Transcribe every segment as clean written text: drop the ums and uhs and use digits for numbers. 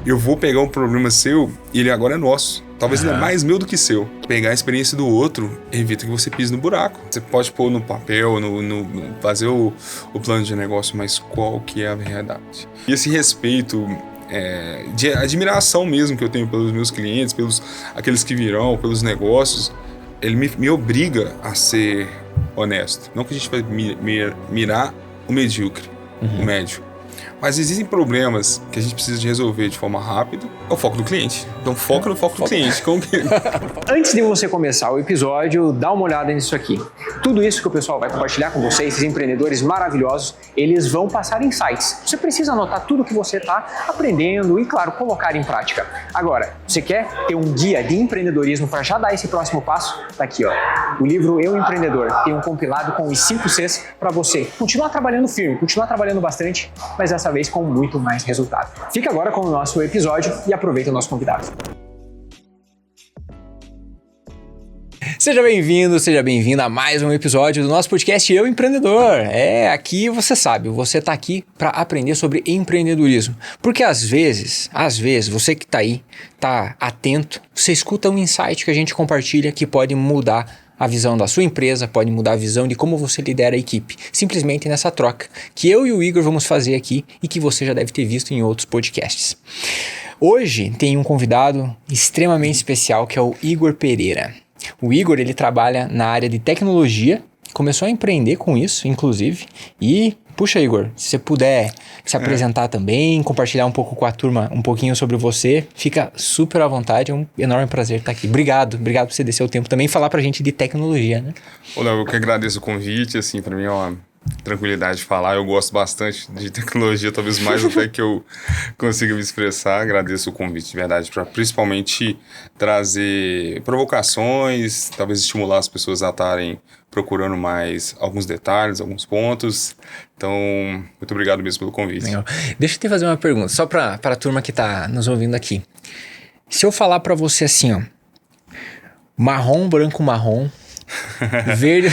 eu vou pegar um problema seu e ele agora é nosso. Talvez ainda mais meu do que seu. Pegar a experiência do outro evita que você pise no buraco. Você pode pôr no papel, fazer o plano de negócio, mas qual que é a verdade? E esse respeito de admiração mesmo que eu tenho pelos meus clientes, pelos aqueles que virão, pelos negócios, ele me obriga a ser honesto. Não que a gente vai mirar o medíocre, o médio. Mas existem problemas que a gente precisa de resolver de forma rápida. É o foco do cliente. Então foca no foco do cliente. Antes de você começar o episódio, dá uma olhada nisso aqui. Tudo isso que o pessoal vai compartilhar com vocês, esses empreendedores maravilhosos, eles vão passar insights. Você precisa anotar tudo que você está aprendendo e, claro, colocar em prática. Agora, você quer ter um guia de empreendedorismo para já dar esse próximo passo? Tá aqui, ó. O livro Eu Empreendedor tem um compilado com os 5 Cs para você continuar trabalhando firme, continuar trabalhando bastante, mas dessa vez com muito mais resultado. Fica agora com o nosso episódio e aproveita o nosso convidado. Seja bem-vindo, seja bem-vinda a mais um episódio do nosso podcast Eu Empreendedor. Aqui você sabe, você tá aqui para aprender sobre empreendedorismo. Porque às vezes, você que tá aí, tá atento, você escuta um insight que a gente compartilha que pode mudar a visão da sua empresa, pode mudar a visão de como você lidera a equipe. Simplesmente nessa troca que eu e o Igor vamos fazer aqui e que você já deve ter visto em outros podcasts. Hoje tem um convidado extremamente especial que é o Igor Pereira. O Igor, ele trabalha na área de tecnologia, começou a empreender com isso, inclusive, e puxa, Igor, se você puder se apresentar também, compartilhar um pouco com a turma, um pouquinho sobre você, fica super à vontade, é um enorme prazer estar aqui. Obrigado por você descer o tempo também e falar pra gente de tecnologia, né? Olá, eu que agradeço o convite, assim, pra mim é uma tranquilidade de falar, eu gosto bastante de tecnologia, talvez mais até que eu consiga me expressar. Agradeço o convite, de verdade, para principalmente trazer provocações, talvez estimular as pessoas a estarem procurando mais alguns detalhes, alguns pontos. Então, muito obrigado mesmo pelo convite. Legal. Deixa eu te fazer uma pergunta, só para a turma que está nos ouvindo aqui. Se eu falar para você assim, ó, marrom, branco, marrom, verde...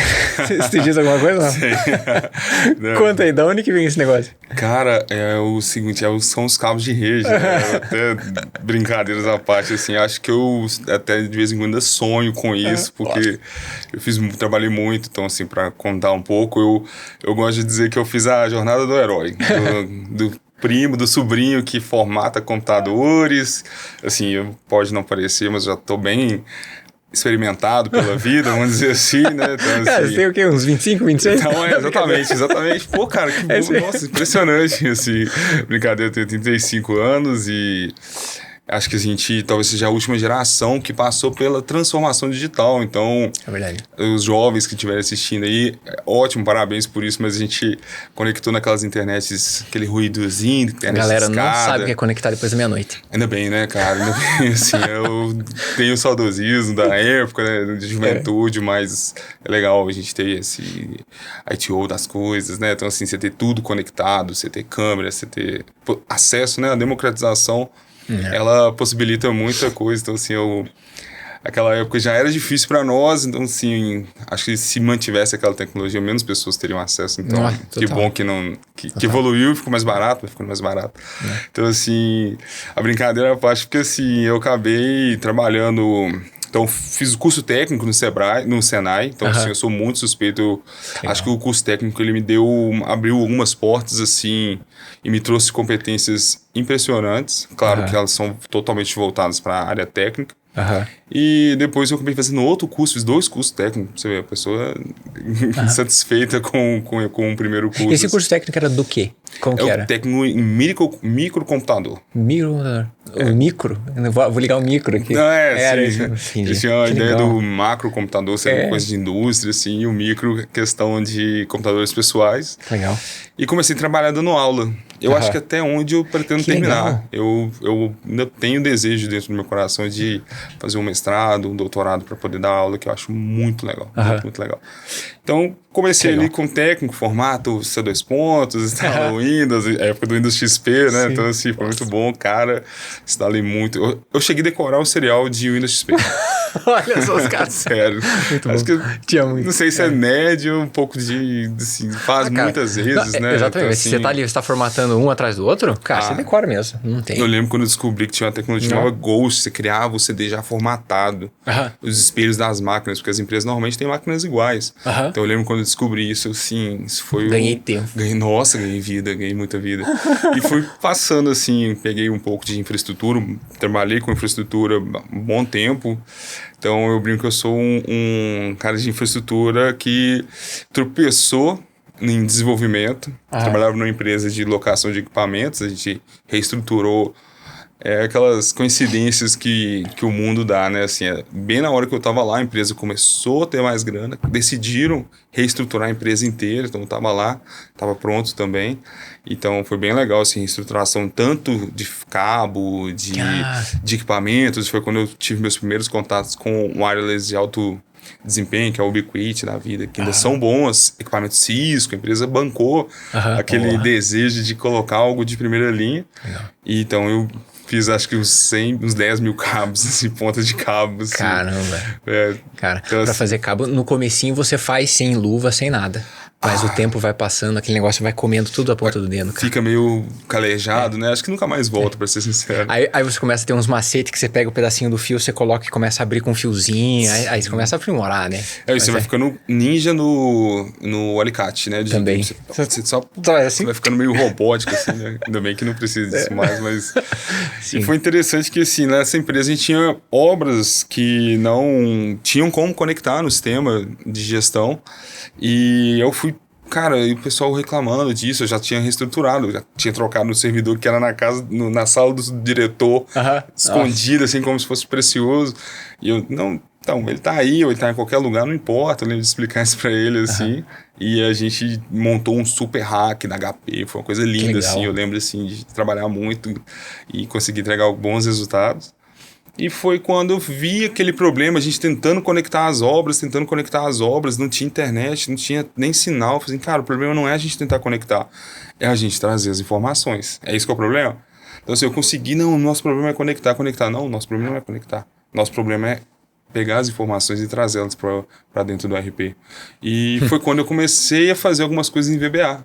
Você diz alguma coisa? Não? Sim. Conta aí, de onde que vem esse negócio? Cara, é o seguinte, são os cabos de rede, né? Até brincadeiras à parte, assim, acho que eu até de vez em quando sonho com isso, porque eu trabalhei muito, então assim, para contar um pouco, eu gosto de dizer que eu fiz a jornada do herói, do sobrinho que formata computadores, assim, pode não parecer, mas já tô bem experimentado pela vida, vamos dizer assim, né? Então, assim, cara, você tem o quê? Uns 25, 26? Então, exatamente. Pô, cara, que nossa, impressionante, assim. Brincadeira, eu tenho 35 anos e acho que a gente talvez seja a última geração que passou pela transformação digital. Então, é verdade. Os jovens que estiverem assistindo aí, ótimo, parabéns por isso, mas a gente conectou naquelas internets, aquele ruídozinho, internet a galera escada. não sabe o que é conectar depois da meia-noite. Ainda bem, né, cara? Ainda bem, assim, eu tenho saudosismo da época, né, de juventude, mas é legal a gente ter esse ITO das coisas, né? Então, assim, você ter tudo conectado, você ter câmera, você ter acesso, né? A democratização, ela possibilita muita coisa. Então, assim, aquela época já era difícil para nós, então, assim, acho que se mantivesse aquela tecnologia, menos pessoas teriam acesso. Então, que bom que evoluiu e ficou mais barato, vai ficando mais barato. Então, assim, a brincadeira à parte, porque, assim, eu acabei trabalhando... Então, fiz o curso técnico no Senai, então, assim, eu sou muito suspeito. Acho que o curso técnico, ele abriu algumas portas, assim, e me trouxe competências impressionantes. Claro que elas são totalmente voltadas para a área técnica. E depois eu acabei fazendo outro curso, fiz 2 cursos técnicos, você vê, a pessoa satisfeita com o primeiro curso. Esse curso técnico era do quê? Como que era? O técnico em microcomputador. Microcomputador? O micro? Eu vou ligar o micro aqui. Não, sim. Eles tinham a ideia do macrocomputador, ser coisa de indústria, assim, e o micro, questão de computadores pessoais. Legal. E comecei a trabalhar dando aula. Eu acho que até onde eu pretendo terminar. Eu ainda tenho desejo dentro do meu coração de fazer um mestrado, um doutorado para poder dar aula, que eu acho muito legal. Muito legal. Então, comecei ali com técnico, formato C2 pontos, instalando Windows, época do Windows XP, né? Sim. Então, assim, foi muito bom, cara. Instalei muito. Eu cheguei a decorar o serial de Windows XP. Olha só os caras. Sério. Muito Acho bom. que, Tinha muito. não sei se é nerd ou um pouco de assim, faz Cara, muitas vezes, né? Exatamente. Então, Se você tá ali, você tá formatando um atrás do outro, cara, você decora mesmo. Não tem. Eu lembro quando eu descobri que tinha uma tecnologia chamada Ghost, você criava o CD já formatado, os espelhos das máquinas, porque as empresas normalmente têm máquinas iguais. Então eu lembro quando eu descobri isso, assim, isso foi... Ganhei tempo. Nossa, ganhei vida, ganhei muita vida. E fui passando, assim, peguei um pouco de infraestrutura, trabalhei com infraestrutura um bom tempo. Então eu brinco que eu sou um cara de infraestrutura que tropeçou em desenvolvimento. Trabalhava numa empresa de locação de equipamentos, a gente reestruturou aquelas coincidências que o mundo dá, né? Assim, bem na hora que eu tava lá, a empresa começou a ter mais grana, decidiram reestruturar a empresa inteira, então eu tava lá, tava pronto também. Então foi bem legal, assim, reestruturação tanto de cabo, de equipamentos. Foi quando eu tive meus primeiros contatos com wireless de alto desempenho, que é o Ubiquiti da vida, que ainda são bons, equipamentos Cisco, a empresa bancou aquele desejo de colocar algo de primeira linha. E então eu fiz acho que uns 10 mil cabos, assim, pontas de cabos. Assim. Caramba. Cara, então, pra fazer cabo, no comecinho você faz sem luva, sem nada. Mas o tempo vai passando, aquele negócio vai comendo tudo a ponta do dedo, cara. Fica meio calejado, né? Acho que nunca mais volta, pra ser sincero. Aí você começa a ter uns macetes que você pega o pedacinho do fio, você coloca e começa a abrir com um fiozinho, aí você começa a aprimorar, né? Você vai ficando ninja no alicate, né? Também. Você vai ficando meio robótico, assim, né? Ainda bem que não precisa disso mais, mas... E foi interessante que, assim, nessa empresa a gente tinha obras que não tinham como conectar no sistema de gestão. E eu fui, cara, e o pessoal reclamando disso, eu já tinha reestruturado, já tinha trocado no servidor que era na casa, na sala do diretor, escondido, assim, como se fosse precioso. E eu, não, então, ele tá aí, ou ele tá em qualquer lugar, não importa, eu lembro de explicar isso pra ele, assim. E a gente montou um super hack da HP, foi uma coisa linda, assim, eu lembro, assim, de trabalhar muito e conseguir entregar bons resultados. E foi quando eu vi aquele problema, a gente tentando conectar as obras, não tinha internet, não tinha nem sinal. Eu falei assim, cara, o problema não é a gente tentar conectar, é a gente trazer as informações. É isso que é o problema? Então, assim, eu consegui, não, nosso problema é conectar. Não, nosso problema não é conectar. Nosso problema é pegar as informações e trazê-las para dentro do RP. E foi quando eu comecei a fazer algumas coisas em VBA.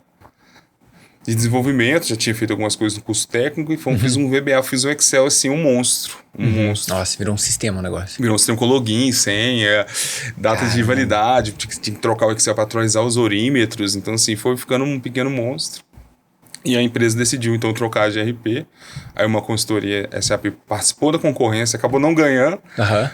De desenvolvimento, já tinha feito algumas coisas no curso técnico e fiz um VBA, fiz um Excel assim, um monstro. Monstro. Nossa, virou um sistema o negócio. Virou um sistema com login, senha, data de validade, tinha que trocar o Excel para atualizar os orímetros, então assim, foi ficando um pequeno monstro. E a empresa decidiu então trocar de RP. Aí uma consultoria SAP participou da concorrência, acabou não ganhando,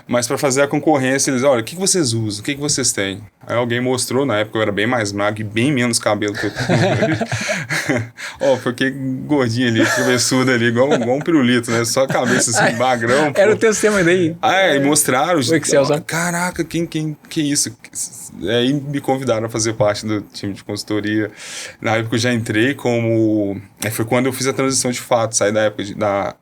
mas para fazer a concorrência eles, olha, o que vocês usam? O que vocês têm? Aí alguém mostrou, na época eu era bem mais magro e bem menos cabelo que eu tenho. Fiquei gordinho ali, cabeçudo ali, igual um pirulito, né? Só a cabeça assim, magrão. Era o teu sistema daí. E mostraram. O Excel, sabe? Caraca, que isso? Aí me convidaram a fazer parte do time de consultoria. Na época eu já entrei como... Foi quando eu fiz a transição de fato, saí da época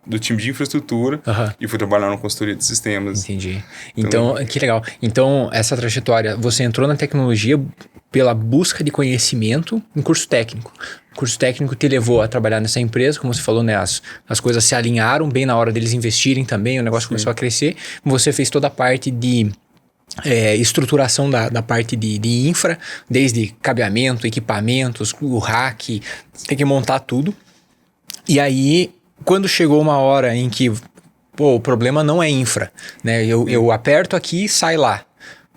do time de infraestrutura e fui trabalhar na consultoria de sistemas. Entendi. Então, que legal. Então, essa trajetória, você entrou na tecnologia pela busca de conhecimento em curso técnico. O curso técnico te levou a trabalhar nessa empresa, como você falou, né? As coisas se alinharam bem na hora deles investirem também, o negócio começou a crescer. Você fez toda a parte de... estruturação da parte de infra, desde cabeamento, equipamentos, o rack, tem que montar tudo. E aí, quando chegou uma hora em que o problema não é infra, né? Eu aperto aqui e sai lá.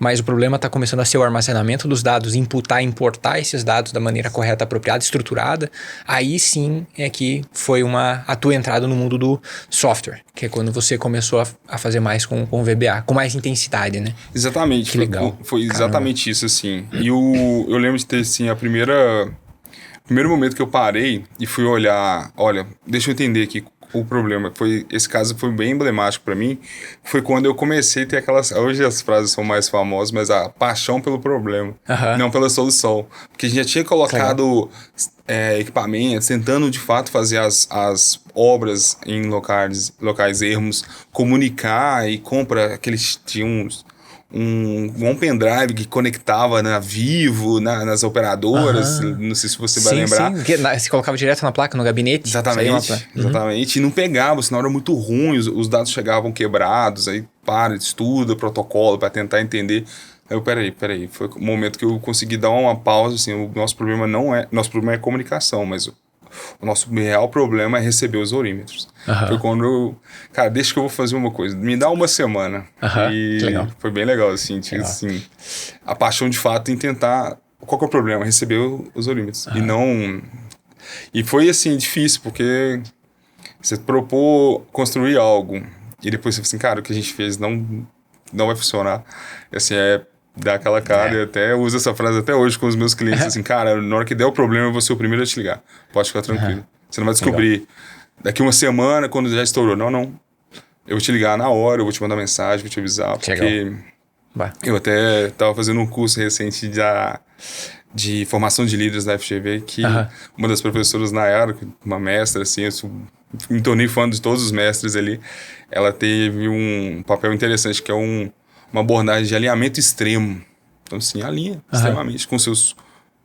Mas o problema está começando a ser o armazenamento dos dados, imputar e importar esses dados da maneira correta, apropriada, estruturada. Aí sim é que foi a tua entrada no mundo do software, que é quando você começou a fazer mais com VBA, com mais intensidade, né? Exatamente. Que legal. Foi exatamente isso, assim. E eu lembro de ter, assim, primeiro momento que eu parei e fui olhar, olha, deixa eu entender aqui o problema. Esse caso foi bem emblemático para mim, foi quando eu comecei a ter hoje as frases são mais famosas, mas a paixão pelo problema, não pela solução. Porque a gente já tinha colocado equipamentos, tentando de fato fazer as obras em locais ermos, comunicar e compra aqueles... Tinha um pendrive que conectava na Vivo, nas operadoras, não sei se você vai lembrar. Sim, você colocava direto na placa, no gabinete. Exatamente. E não pegava, o sinal era muito ruim, os dados chegavam quebrados, aí para, estuda protocolo para tentar entender. Aí eu, peraí. Foi o momento que eu consegui dar uma pausa, assim, o nosso problema nosso problema é comunicação, mas o nosso real problema é receber os orímetros. Foi quando cara, deixa que eu vou fazer uma coisa, me dá uma semana. E legal. foi bem legal, assim, tinha, assim, a paixão de fato em tentar, qual que é o problema? Receber os orímetros. E não... E foi, assim, difícil, porque você propôs construir algo, e depois você fala assim, cara, o que a gente fez não vai funcionar. E, assim, dá aquela cara, e até uso essa frase até hoje com os meus clientes, assim, cara, na hora que der o problema, eu vou ser o primeiro a te ligar. Pode ficar tranquilo. Você não vai descobrir daqui uma semana, quando já estourou. Não. Eu vou te ligar na hora, eu vou te mandar mensagem, vou te avisar, porque eu até estava fazendo um curso recente de formação de líderes da FGV, que uma das professoras, Nayara, uma mestra, assim, eu me tornei fã de todos os mestres ali, ela teve um papel interessante, que é uma abordagem de alinhamento extremo. Então, assim, alinha extremamente com seus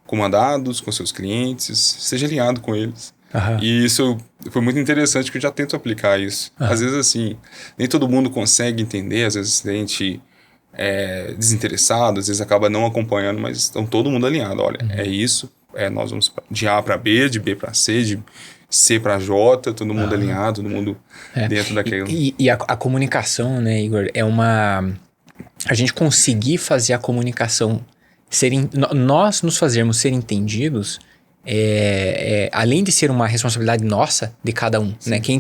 comandados, com seus clientes, seja alinhado com eles. E isso foi muito interessante, que eu já tento aplicar isso. Às vezes, assim, nem todo mundo consegue entender, às vezes a gente desinteressado, às vezes acaba não acompanhando, mas estão todo mundo alinhado. Olha, é isso, nós vamos de A para B, de B para C, de C para J, todo mundo alinhado, todo mundo dentro daquilo. E a comunicação, né, Igor, a gente conseguir fazer a comunicação nós nos fazermos ser entendidos, além de ser uma responsabilidade nossa, de cada um, né? Tem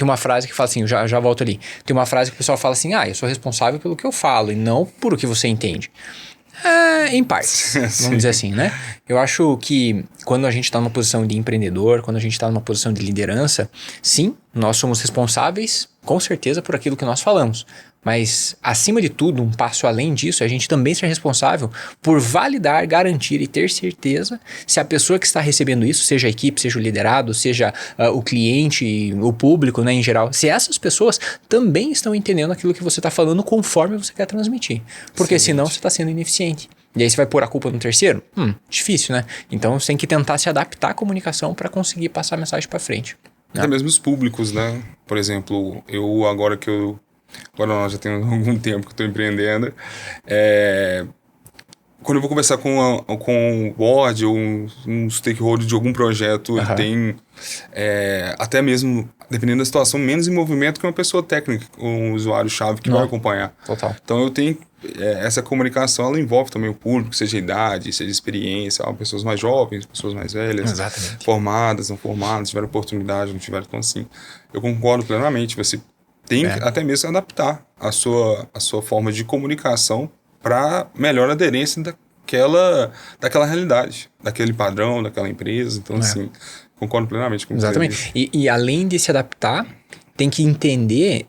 uma frase que fala assim, eu já volto ali, tem uma frase que o pessoal fala assim, eu sou responsável pelo que eu falo e não por o que você entende. Em partes, vamos dizer assim, né? Eu acho que quando a gente está numa posição de empreendedor, quando a gente está numa posição de liderança, sim, nós somos responsáveis, com certeza, por aquilo que nós falamos. Mas, acima de tudo, um passo além disso, a gente também ser responsável por validar, garantir e ter certeza se a pessoa que está recebendo isso, seja a equipe, seja o liderado, seja o cliente, o público, né, em geral, se essas pessoas também estão entendendo aquilo que você está falando conforme você quer transmitir. Porque senão você está sendo ineficiente. E aí você vai pôr a culpa no terceiro? Difícil, né? Então você tem que tentar se adaptar à comunicação para conseguir passar a mensagem para frente. Até mesmo os públicos, né? Por exemplo, agora nós já temos algum tempo que estou empreendendo, quando eu vou conversar com o board ou um stakeholder de algum projeto, ele tem, até mesmo, dependendo da situação, menos envolvimento que uma pessoa técnica, um usuário-chave que vai acompanhar. Total. Então eu tenho, essa comunicação, ela envolve também o público, seja idade, seja experiência, pessoas mais jovens, pessoas mais velhas, formadas, não formadas, tiveram oportunidade, não tiveram, então assim, eu concordo plenamente, você tem que até mesmo adaptar a sua forma de comunicação para melhor aderência daquela realidade, daquele padrão, daquela empresa. Então, assim, concordo plenamente com você. Exatamente. E além de se adaptar, tem que entender,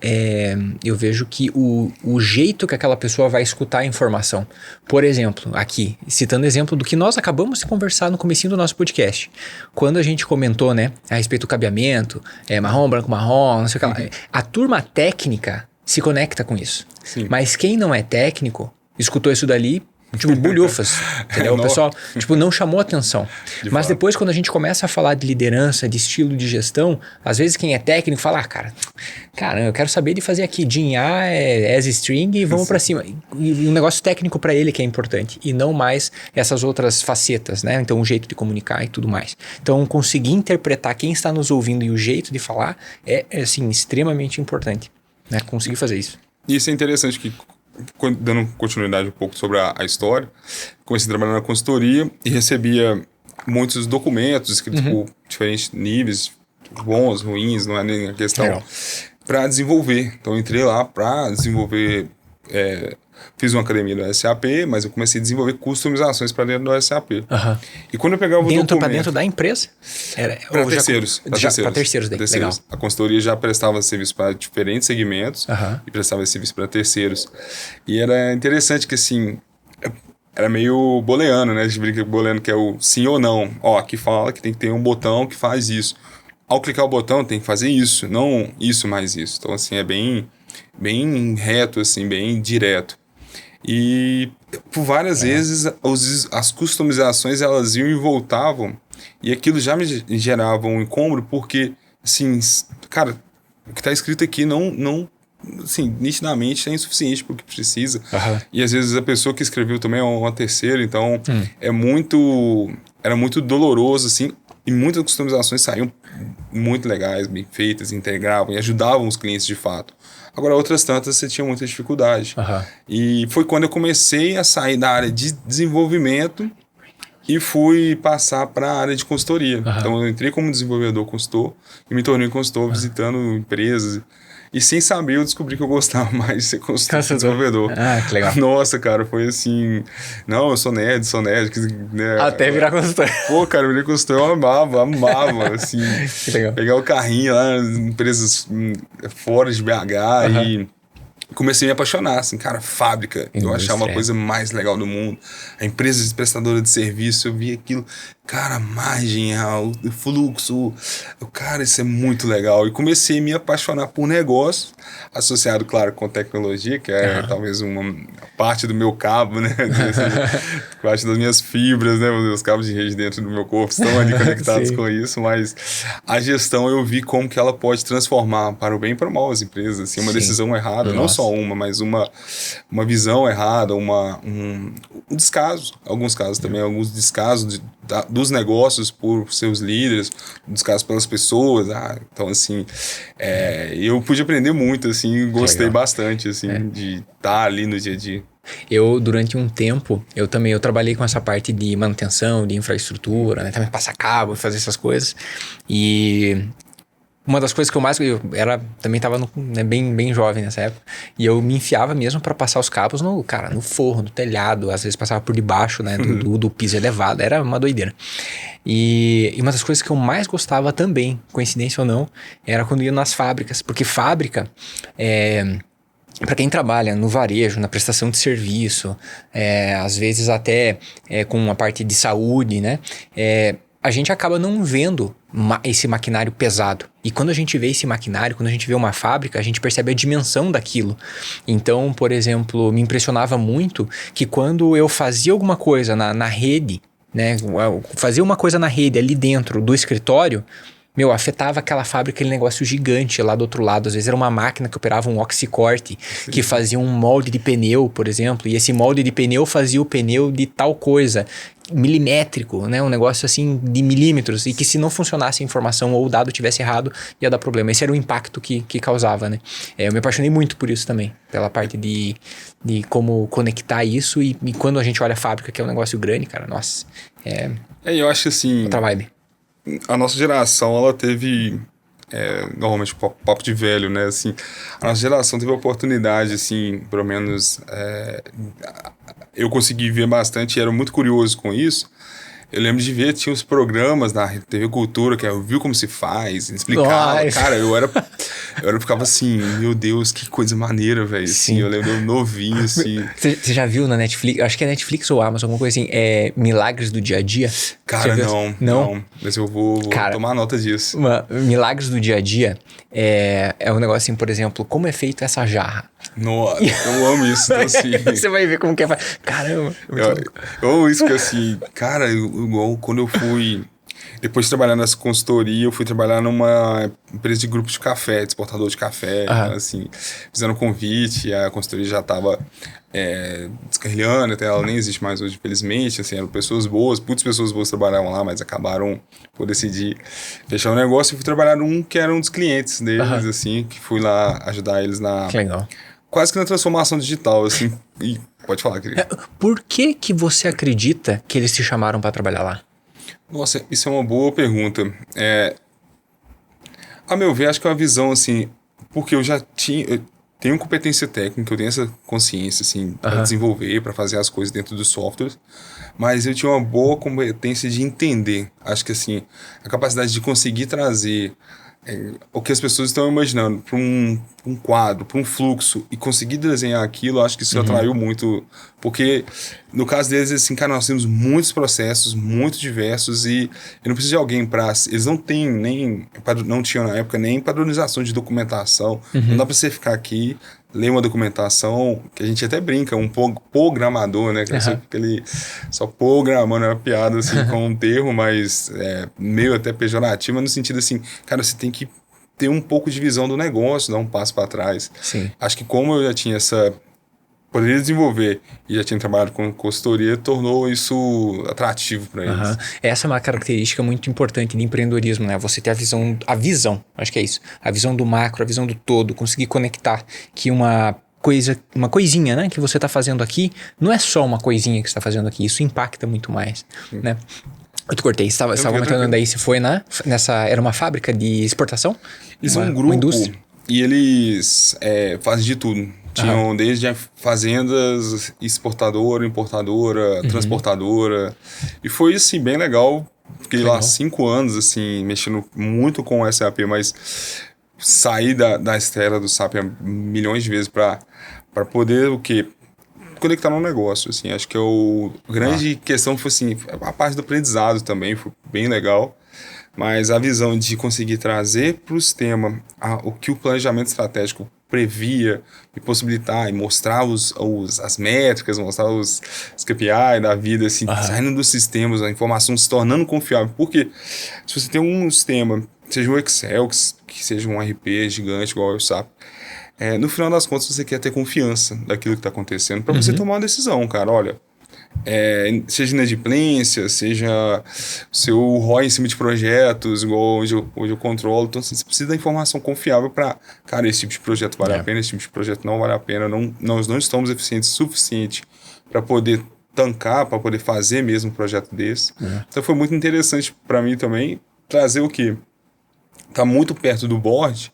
eu vejo que o jeito que aquela pessoa vai escutar a informação. Por exemplo, aqui, citando exemplo do que nós acabamos de conversar no comecinho do nosso podcast. Quando a gente comentou, né, a respeito do cabeamento, marrom, branco, marrom, não sei o que lá. A turma técnica se conecta com isso. Sim. Mas quem não é técnico, escutou isso dali, tipo, bulhufas, entendeu? O pessoal, não chamou atenção. Mas depois, quando a gente começa a falar de liderança, de estilo de gestão, às vezes quem é técnico fala, cara, eu quero saber de fazer aqui, din A, as string e vamos pra cima. E um negócio técnico pra ele que é importante, e não mais essas outras facetas, né? Então, o jeito de comunicar e tudo mais. Então, conseguir interpretar quem está nos ouvindo e o jeito de falar assim, extremamente importante, né? Conseguir fazer isso. Isso é interessante que, dando continuidade um pouco sobre a história, comecei a trabalhar na consultoria e recebia muitos documentos escritos por diferentes níveis, bons, ruins, não é nem a questão, para desenvolver. Então, eu entrei lá para desenvolver, fiz uma academia do SAP, mas eu comecei a desenvolver customizações para dentro do SAP. E quando eu pegava o documento... Para dentro da empresa? Para terceiros. Para terceiros. Legal. A consultoria já prestava serviço para diferentes segmentos e prestava serviço para terceiros. E era interessante que, assim, era meio booleano, né? A gente brinca com booleano, que é o sim ou não. Aqui fala que tem que ter um botão que faz isso. Ao clicar o botão, tem que fazer isso, não isso mais isso. Então, assim, é bem reto, assim, bem direto. E por várias vezes as customizações elas iam e voltavam, e aquilo já me gerava um incômodo, porque, assim, cara, o que está escrito aqui não assim, nitidamente é insuficiente para o que precisa. Aham. E às vezes a pessoa que escreveu também é uma terceira, então era muito doloroso, assim, e muitas customizações saíam muito legais, bem feitas, integravam e ajudavam os clientes de fato. Agora, outras tantas você tinha muita dificuldade. Aham. E foi quando eu comecei a sair da área de desenvolvimento e fui passar para a área de consultoria. Então, eu entrei como desenvolvedor consultor e me tornei consultor visitando empresas. E sem saber, eu descobri que eu gostava mais de ser consultor que desenvolvedor. Ah, que legal. Nossa, cara, foi assim... Não, eu sou nerd, né? Até virar consultor. Pô, cara, eu virei consultor, eu amava, assim. Que legal. Pegar o carrinho lá, empresas fora de BH e... Comecei a me apaixonar, assim, cara, fábrica, eu achava uma coisa mais legal do mundo. A empresa de prestadora de serviço, eu via aquilo, cara, a margem, o fluxo, cara, isso é muito legal. E comecei a me apaixonar por negócio, associado, claro, com tecnologia, que é talvez uma parte do meu cabo, né? Parte das minhas fibras, né? Os cabos de rede dentro do meu corpo estão ali conectados com isso, mas a gestão eu vi como que ela pode transformar para o bem e para o mal as empresas, assim, uma decisão errada, não só uma, mas uma visão errada, um descaso, alguns casos também, alguns descasos dos negócios por seus líderes, descaso pelas pessoas, então assim, eu pude aprender muito, assim, gostei bastante, assim, de estar ali no dia a dia. Eu, durante um tempo, eu trabalhei com essa parte de manutenção, de infraestrutura, né? Também passar cabo, fazer essas coisas. E uma das coisas que eu também estava bem jovem nessa época, e eu me enfiava mesmo para passar os cabos no forro, no telhado, às vezes passava por debaixo, né, do piso elevado, era uma doideira. E uma das coisas que eu mais gostava também, coincidência ou não, era quando ia nas fábricas, porque fábrica para quem trabalha no varejo, na prestação de serviço, às vezes até com a parte de saúde, né? A gente acaba não vendo esse maquinário pesado. E quando a gente vê esse maquinário, quando a gente vê uma fábrica, a gente percebe a dimensão daquilo. Então, por exemplo, me impressionava muito que quando eu fazia alguma coisa na rede, né? Fazia uma coisa na rede ali dentro do escritório, afetava aquela fábrica, aquele negócio gigante lá do outro lado. Às vezes era uma máquina que operava um oxicorte, que fazia um molde de pneu, por exemplo, e esse molde de pneu fazia o pneu de tal coisa, milimétrico, né? Um negócio assim de milímetros, e que se não funcionasse a informação ou o dado tivesse errado, ia dar problema. Esse era o impacto que causava, né? Eu me apaixonei muito por isso também, pela parte de como conectar isso, e quando a gente olha a fábrica, que é um negócio grande, cara, nossa, eu acho assim... outra vibe. A nossa geração, ela teve, normalmente, papo de velho, né, assim, a nossa geração teve a oportunidade, assim, pelo menos, eu consegui ver bastante e era muito curioso com isso. Eu lembro de ver, tinha os programas na TV Cultura, que eu vi como se faz, explicava. Nossa. Cara, eu ficava assim, meu Deus, que coisa maneira, velho. Assim, eu lembro novinho, assim. Você já viu na Netflix, acho que é Netflix ou Amazon, alguma coisa assim, Milagres do Dia a Dia? Cara, não. Mas eu vou tomar nota disso. Milagres do Dia a Dia é um negócio assim, por exemplo, como é feito essa jarra? Nossa, eu amo isso, então, assim. Você vai ver como que é. Caramba. Eu amo isso, que assim, cara, igual quando eu fui... Depois de trabalhar nessa consultoria, eu fui trabalhar numa empresa de grupo de café, de exportador de café. Então, assim, fizeram um convite, a consultoria já estava descarrilhando, até ela nem existe mais hoje, infelizmente. Assim, eram pessoas boas, muitas pessoas boas trabalhavam lá, mas acabaram por decidir fechar o negócio. E fui trabalhar num que era um dos clientes deles, assim, que fui lá ajudar eles na... Que legal. Quase que na transformação digital, assim. E pode falar, querido. Por que você acredita que eles te chamaram para trabalhar lá? Nossa, isso é uma boa pergunta. A meu ver, acho que é uma visão, assim, porque eu tenho competência técnica, eu tenho essa consciência, assim, para desenvolver, para fazer as coisas dentro dos softwares, mas eu tinha uma boa competência de entender. Acho que, assim, a capacidade de conseguir trazer o que as pessoas estão imaginando para um quadro, para um fluxo, e conseguir desenhar aquilo, acho que isso atraiu muito, porque no caso deles, assim, cara, nós temos muitos processos, muito diversos, e eu não preciso de alguém para... Eles não têm não tinham na época nem padronização de documentação, não dá para você ficar aqui, ler uma documentação, que a gente até brinca, um programador, né, que aquele só programando, é uma piada, assim, com um termo, mas meio até pejorativo, no sentido assim, cara, você tem que ter um pouco de visão do negócio, dar um passo para trás. Sim. Acho que como eu já tinha poderia desenvolver e já tinha trabalhado com consultoria, tornou isso atrativo para eles. Uhum. Essa é uma característica muito importante de empreendedorismo, né? Você ter a visão, acho que é isso. A visão do macro, a visão do todo, conseguir conectar que uma coisinha, né, que você está fazendo aqui, não é só uma coisinha que você está fazendo aqui, isso impacta muito mais, né? Eu te cortei, você estava comentando daí, você foi era uma fábrica de exportação? Eles são um grupo, indústria? E eles fazem de tudo. Tinham desde fazendas, exportadora, importadora, transportadora. E foi, assim, bem legal. Fiquei lá 5 anos, assim, mexendo muito com o SAP, mas saí da esfera do SAP milhões de vezes para poder, o quê? Conectar no negócio, assim. Acho que a grande questão foi, assim, a parte do aprendizado também, foi bem legal. Mas a visão de conseguir trazer para o sistema o que o planejamento estratégico previa e possibilitar e mostrar as métricas, mostrar os KPI da vida, assim, saindo dos sistemas, a informação se tornando confiável. Porque se você tem um sistema, seja um Excel, que seja um RP gigante igual o SAP, no final das contas você quer ter confiança daquilo que está acontecendo para você tomar uma decisão, cara. Olha, seja inadimplência, seja seu ROI em cima de projetos, igual hoje eu controlo. Então, assim, você precisa da informação confiável para, cara, esse tipo de projeto vale a pena, esse tipo de projeto não vale a pena. Nós não estamos eficientes o suficiente para poder tancar, para poder fazer mesmo um projeto desse. Então, foi muito interessante para mim também trazer o quê? Tá muito perto do board,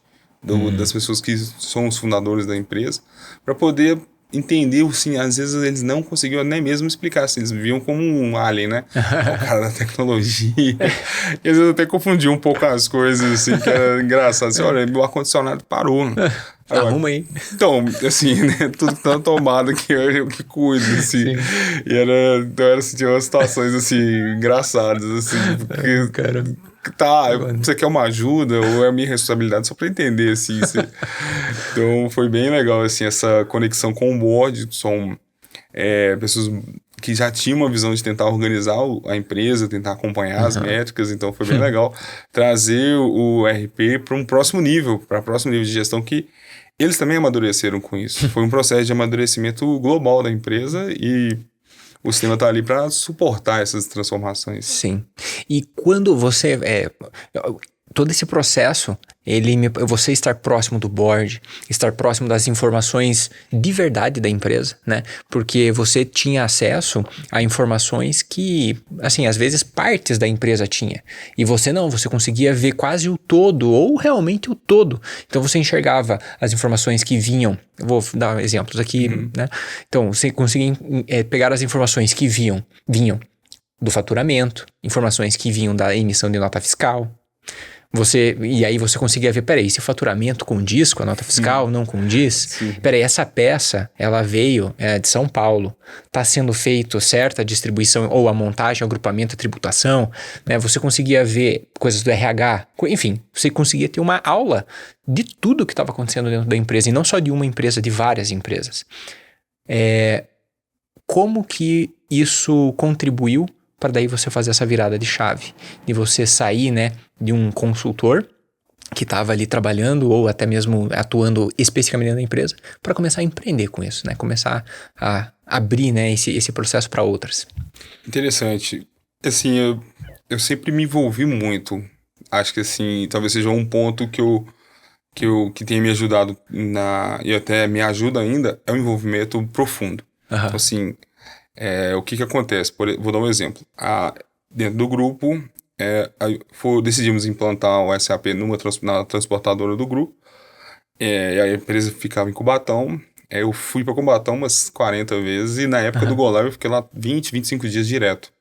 das pessoas que são os fundadores da empresa, para poder entender, assim, às vezes eles não conseguiam nem mesmo explicar, assim, eles viam como um alien, né? O cara da tecnologia. E às vezes eu até confundia um pouco as coisas, assim, que era engraçado. Assim, olha, meu ar-condicionado parou. Arruma aí. Então, assim, né? Tudo tão tomado que eu que cuido, assim. Então era assim, tinha umas situações, assim, engraçadas, assim, porque... Cara... você quer uma ajuda ou é a minha responsabilidade só para entender, assim. Então foi bem legal, assim, essa conexão com o board. São pessoas que já tinham uma visão de tentar organizar a empresa, tentar acompanhar as métricas. Então foi bem legal trazer o RP para um próximo nível de gestão, que eles também amadureceram com isso. Foi um processo de amadurecimento global da empresa e o sistema está ali para suportar essas transformações. Sim. E quando você... todo esse processo, você estar próximo do board, estar próximo das informações de verdade da empresa, né? Porque você tinha acesso a informações que, assim, às vezes partes da empresa tinha. E você não, você conseguia ver quase o todo, ou realmente o todo. Então você enxergava as informações que vinham. Eu vou dar exemplos aqui, né? Então você conseguia pegar as informações que vinham do faturamento, informações que vinham da emissão de nota fiscal. E aí você conseguia ver, peraí, esse faturamento condiz com a nota fiscal, não condiz? Peraí, essa peça, ela veio de São Paulo, está sendo feito certa distribuição, ou a montagem, o agrupamento, a tributação, né? Você conseguia ver coisas do RH, enfim, você conseguia ter uma aula de tudo que estava acontecendo dentro da empresa, e não só de uma empresa, de várias empresas. Como que isso contribuiu para daí você fazer essa virada de chave, de você sair, né, de um consultor que estava ali trabalhando ou até mesmo atuando especificamente na empresa, para começar a empreender com isso, né, começar a abrir, né, esse processo para outras. Interessante. Assim, eu sempre me envolvi muito. Acho que, assim, talvez seja um ponto que tenha me ajudado e até me ajuda ainda, é o envolvimento profundo. Então, assim, o que acontece? Vou dar um exemplo. Dentro do grupo, decidimos implantar o SAP na transportadora do grupo. E a empresa ficava em Cubatão. Eu fui para Cubatão umas 40 vezes. E na época do Go Live eu fiquei lá 20, 25 dias direto.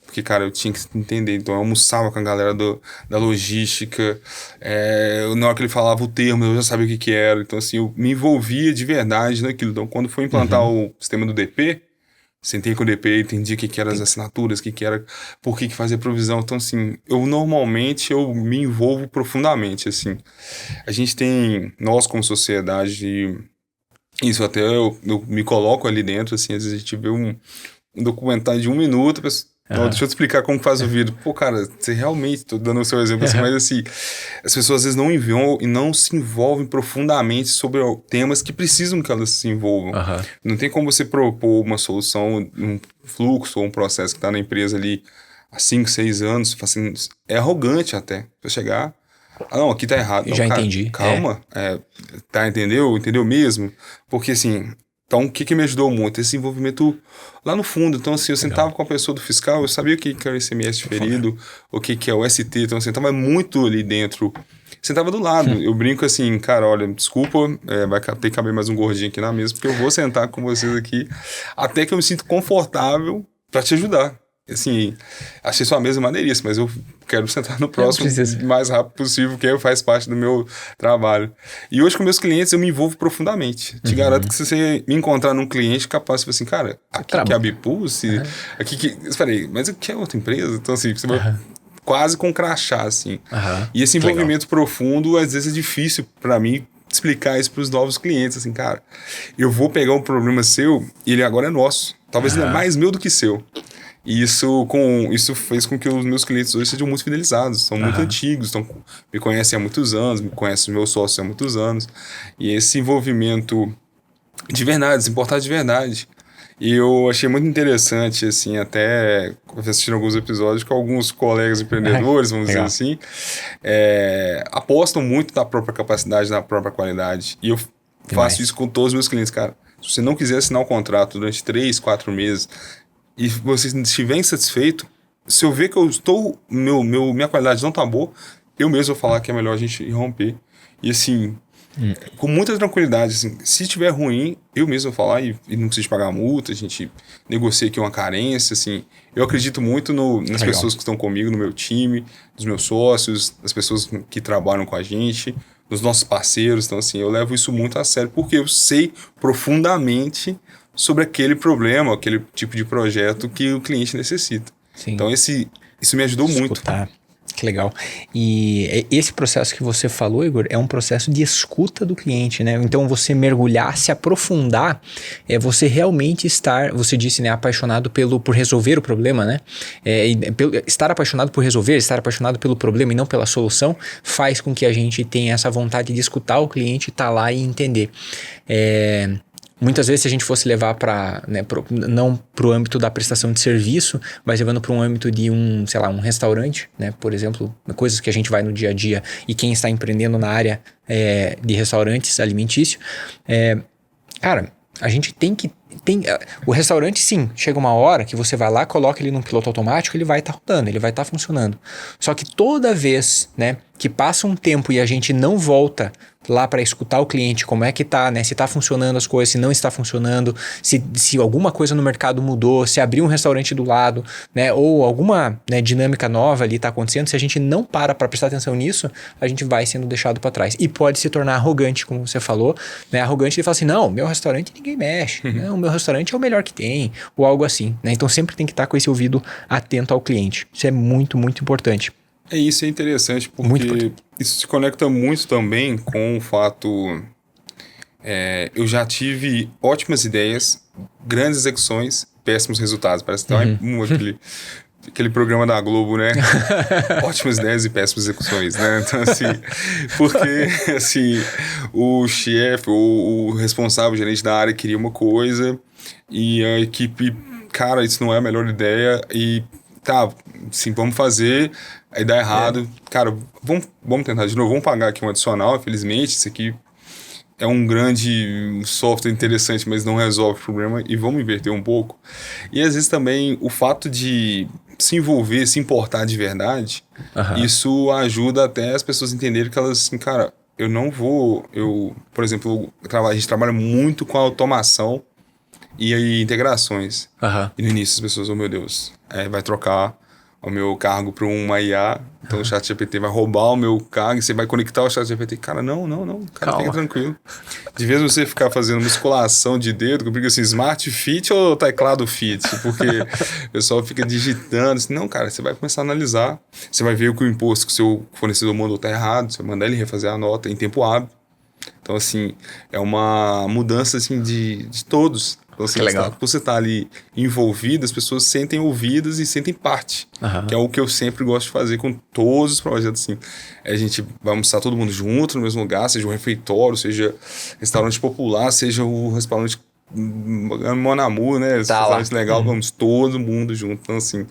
Porque, cara, eu tinha que entender. Então eu almoçava com a galera da logística. Na hora que ele falava o termo, eu já sabia o que era. Então, assim, eu me envolvia de verdade naquilo. Então, quando foi implantar o sistema do DP, sentei com o DP, entendi o que eram as assinaturas, o que era, por que fazia provisão. Então, assim, normalmente eu me envolvo profundamente, assim. A gente nós como sociedade, isso até eu me coloco ali dentro, assim, às vezes a gente vê um documentário de 1 minuto, Não, deixa eu te explicar como faz o vidro. Pô, cara, você realmente, tô dando o seu exemplo assim, mas assim, as pessoas às vezes não enviam e não se envolvem profundamente sobre temas que precisam que elas se envolvam. Não tem como você propor uma solução, um fluxo ou um processo que tá na empresa ali há 5, 6 anos, assim, é arrogante até, pra chegar... Ah, não, aqui tá errado. Não, Já cara, entendi. calma, tá, entendeu? Entendeu mesmo? Porque assim... Então, o que me ajudou muito? Esse envolvimento lá no fundo. Então, assim, eu sentava com a pessoa do fiscal, eu sabia o que era o ICMS diferido, o que é o ST. Então, assim, eu sentava muito ali dentro. Sentava do lado. Eu brinco assim, cara, olha, desculpa, vai ter que caber mais um gordinho aqui na mesa, porque eu vou sentar com vocês aqui até que eu me sinto confortável para te ajudar. Assim, achei sua mesa maneiríssima, mas eu quero sentar no próximo o mais rápido possível, que aí faz parte do meu trabalho. E hoje com meus clientes eu me envolvo profundamente. Te garanto que se você me encontrar num cliente capaz de falar assim, cara, aqui que é a Bipulse, aqui que... Espera aí, mas aqui é outra empresa? Então assim, você vai quase com crachá, assim. E esse envolvimento profundo, às vezes é difícil para mim explicar isso para os novos clientes, assim, cara, eu vou pegar um problema seu e ele agora é nosso. Talvez ele é mais meu do que seu. E isso fez com que os meus clientes hoje sejam muito fidelizados, são muito antigos, me conhecem há muitos anos, me conhecem os meus sócios há muitos anos. E esse envolvimento de verdade, se importar de verdade. E eu achei muito interessante, assim, até assistindo alguns episódios com alguns colegas empreendedores, vamos dizer assim, apostam muito na própria capacidade, na própria qualidade. E eu faço isso com todos os meus clientes, cara. Se você não quiser assinar um contrato durante 3, 4 meses... e você estiver insatisfeito, se eu ver que eu estou, minha qualidade não tá boa, eu mesmo vou falar que é melhor a gente romper. E assim, com muita tranquilidade, assim, se estiver ruim, eu mesmo vou falar e não preciso pagar multa, a gente negocia aqui uma carência, assim. Eu acredito muito nas pessoas que estão comigo, no meu time, dos meus sócios, das pessoas que trabalham com a gente, dos nossos parceiros. Então assim, eu levo isso muito a sério, porque eu sei profundamente sobre aquele problema, aquele tipo de projeto que o cliente necessita. Então isso me ajudou muito. Que legal. E esse processo que você falou, Igor, é um processo de escuta do cliente, né? Então você mergulhar, se aprofundar, você realmente estar, você disse, né, apaixonado por resolver o problema, né? Estar apaixonado por resolver, estar apaixonado pelo problema e não pela solução, faz com que a gente tenha essa vontade de escutar o cliente, estar lá e entender. Muitas vezes, se a gente fosse levar não para o âmbito da prestação de serviço, mas levando para um âmbito de um restaurante, né? Por exemplo, coisas que a gente vai no dia a dia e quem está empreendendo na área de restaurantes alimentício, cara, a gente o restaurante, sim, chega uma hora que você vai lá, coloca ele num piloto automático, ele vai estar rodando, ele vai estar funcionando. Só que toda vez, né, que passa um tempo e a gente não volta lá para escutar o cliente, como é que tá, né? Se tá funcionando as coisas, se não está funcionando, se alguma coisa no mercado mudou, se abriu um restaurante do lado, né? Ou alguma, né, dinâmica nova ali tá acontecendo, se a gente não para prestar atenção nisso, a gente vai sendo deixado para trás. E pode se tornar arrogante, como você falou, né? Arrogante de falar assim, não, meu restaurante ninguém mexe, né? O meu restaurante é o melhor que tem, ou algo assim, né? Então sempre tem que estar com esse ouvido atento ao cliente. Isso é muito, muito importante. Isso é interessante porque isso se conecta muito também com o fato... eu já tive ótimas ideias, grandes execuções, péssimos resultados. Parece que aquele programa da Globo, né? Ótimas ideias e péssimas execuções, né? Então, assim, porque, assim, o chefe ou o responsável, o gerente da área queria uma coisa e a equipe, cara, isso não é a melhor ideia e tá, sim, vamos fazer, aí dá errado. Cara, vamos tentar de novo, vamos pagar aqui um adicional, infelizmente, isso aqui é um grande software interessante, mas não resolve o problema e vamos inverter um pouco. E às vezes também o fato de se envolver, se importar de verdade, isso ajuda até as pessoas entenderem que elas, assim, cara, por exemplo, a gente trabalha muito com a automação e aí integrações. E no início as pessoas, oh meu Deus, vai trocar o meu cargo para uma IA, então o ChatGPT vai roubar o meu cargo e você vai conectar o ChatGPT. Cara, não, cara, fica tranquilo. De vez você ficar fazendo musculação de dedo, que eu assim, Smart Fit ou teclado Fit? Porque o pessoal fica digitando, assim, não, cara, você vai começar a analisar, você vai ver que o imposto que o seu fornecedor mandou tá errado, você vai mandar ele refazer a nota em tempo hábil. Então, assim, é uma mudança, assim, de todos. Então, assim, Que legal. por você estar ali envolvido, as pessoas sentem ouvidas e sentem parte. Que é o que eu sempre gosto de fazer com todos os projetos, assim. A gente vai almoçar todo mundo junto no mesmo lugar, seja um refeitório, seja restaurante popular, seja o restaurante Mon Amour, né? Esse restaurante legal, vamos todo mundo junto. Então, assim,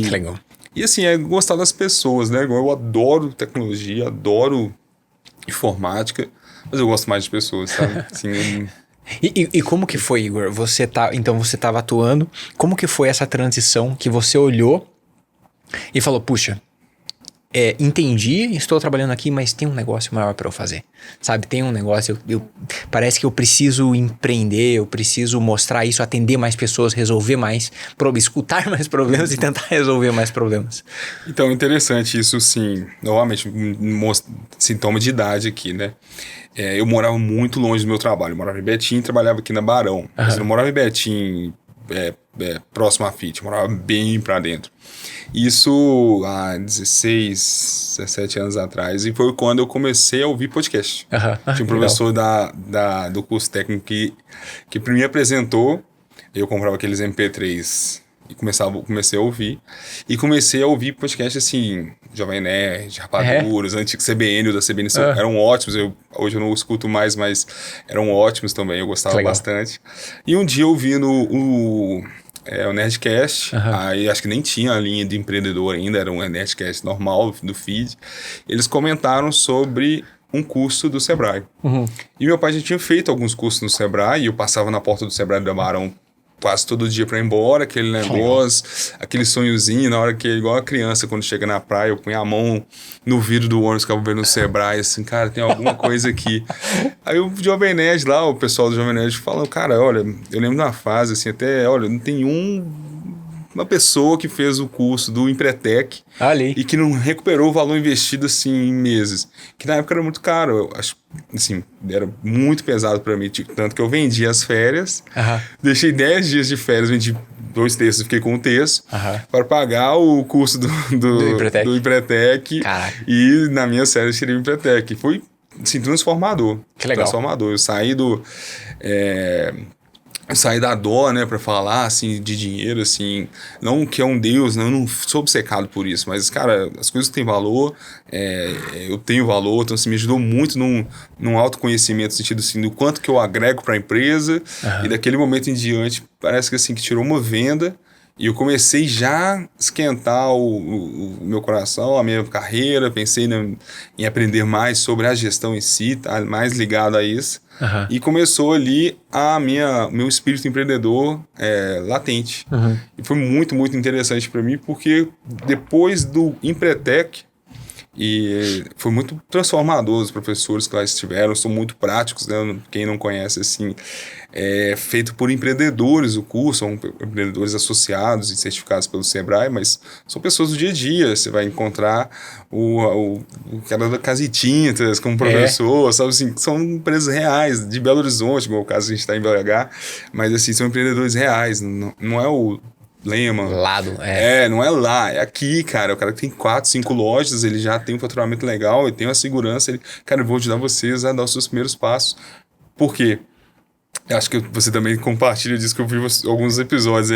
Que legal. E, assim, é gostar das pessoas, né? Eu adoro tecnologia, adoro informática, mas eu gosto mais de pessoas, sabe? Assim, E como que foi, Igor? Então você estava atuando. Como que foi essa transição que você olhou e falou, puxa, entendi, estou trabalhando aqui, mas tem um negócio maior para eu fazer. Sabe, tem um negócio, parece que eu preciso empreender, eu preciso mostrar isso, atender mais pessoas, resolver mais, escutar mais problemas e tentar resolver mais problemas. Então, interessante isso, sim. Novamente, sintoma de idade aqui, né? Eu morava muito longe do meu trabalho. Eu morava em Betim e trabalhava aqui na Barão. Mas eu não morava em Betim, próximo à FIT. Eu morava bem pra dentro. Isso há 16, 17 anos atrás. E foi quando eu comecei a ouvir podcast. Tinha um professor do curso técnico que me apresentou. Eu comprava aqueles MP3 e comecei a ouvir. E comecei a ouvir podcast assim, Jovem Nerd, Rapaduras, antigo CBN, o da CBN eram ótimos. Hoje eu não escuto mais, mas eram ótimos também, eu gostava bastante. E um dia eu vi o Nerdcast, aí acho que nem tinha a linha de empreendedor ainda, era um Nerdcast normal do feed. Eles comentaram sobre um curso do Sebrae. E meu pai já tinha feito alguns cursos no Sebrae, e eu passava na porta do Sebrae do Barão quase todo dia pra ir embora, aquele negócio, aquele sonhozinho, na hora que, igual a criança, quando chega na praia, eu ponho a mão no vidro do ônibus, ficava vendo o Sebrae, assim, cara, tem alguma coisa aqui. Aí o Jovem Nerd lá, o pessoal do Jovem Nerd falou, cara, olha, eu lembro de uma fase, assim, até, olha, não tem uma pessoa que fez o curso do Empretec e que não recuperou o valor investido, assim, em meses. Que na época era muito caro, eu acho, assim, era muito pesado pra mim, tanto que eu vendi as férias, deixei 10 dias de férias, vendi 2 terços, fiquei com 1 terço, para pagar o curso do Empretec. E na minha série eu tirei o Empretec. Foi, assim, transformador. Que legal. Transformador. Eu saí da dó, né, pra falar, assim, de dinheiro, assim, não que é um Deus, né, eu não sou obcecado por isso, mas, cara, as coisas têm valor, eu tenho valor, então, assim, me ajudou muito num autoconhecimento, no sentido, assim, do quanto que eu agrego pra empresa, e daquele momento em diante, parece que, assim, que tirou uma venda, e eu comecei já a esquentar o meu coração, a minha carreira, pensei em aprender mais sobre a gestão em si, tá mais ligado a isso. E começou ali meu espírito empreendedor latente. E foi muito, muito interessante para mim, porque depois do Empretec, e foi muito transformador, os professores que lá estiveram, são muito práticos, né? Quem não conhece, assim, é feito por empreendedores o curso, são empreendedores associados e certificados pelo Sebrae, mas são pessoas do dia a dia, você vai encontrar o cara da Casa e Tintas como professor, sabe assim, são empresas reais, de Belo Horizonte, como é o caso que a gente está em BH, mas assim, são empreendedores reais, não é o Lema. Não é lá, é aqui, cara. O cara que tem 4, 5 lojas, ele já tem um faturamento legal, ele tem uma segurança. Cara, eu vou ajudar vocês a dar os seus primeiros passos. Por quê? Eu acho que você também compartilha disso, que eu vi alguns episódios.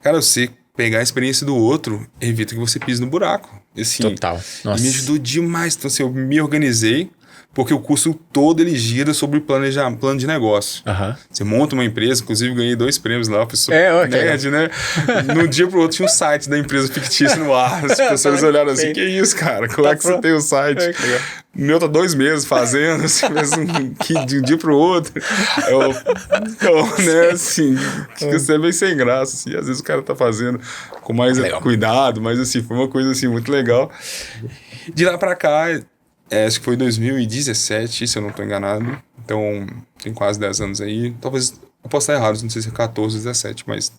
Cara, você pegar a experiência do outro, evita que você pise no buraco. Assim, total. Nossa. Me ajudou demais. Então, assim, eu me organizei, porque o curso todo ele gira sobre plano de negócio. Você monta uma empresa, inclusive ganhei 2 prêmios lá, professor nerd, né? No dia pro outro tinha um site da empresa fictícia no ar. Os professores olharam assim, que isso, cara? Como é que você tem o site? O meu tá 2 meses fazendo, assim, de um dia pro outro. Então, né, assim, você é bem sem graça, assim, às vezes o cara tá fazendo com mais cuidado, mas assim, foi uma coisa assim, muito legal. De lá pra cá, acho que foi 2017, se eu não estou enganado. Então, tem quase 10 anos aí. Talvez eu possa estar errado, não sei se é 14, 17, mas...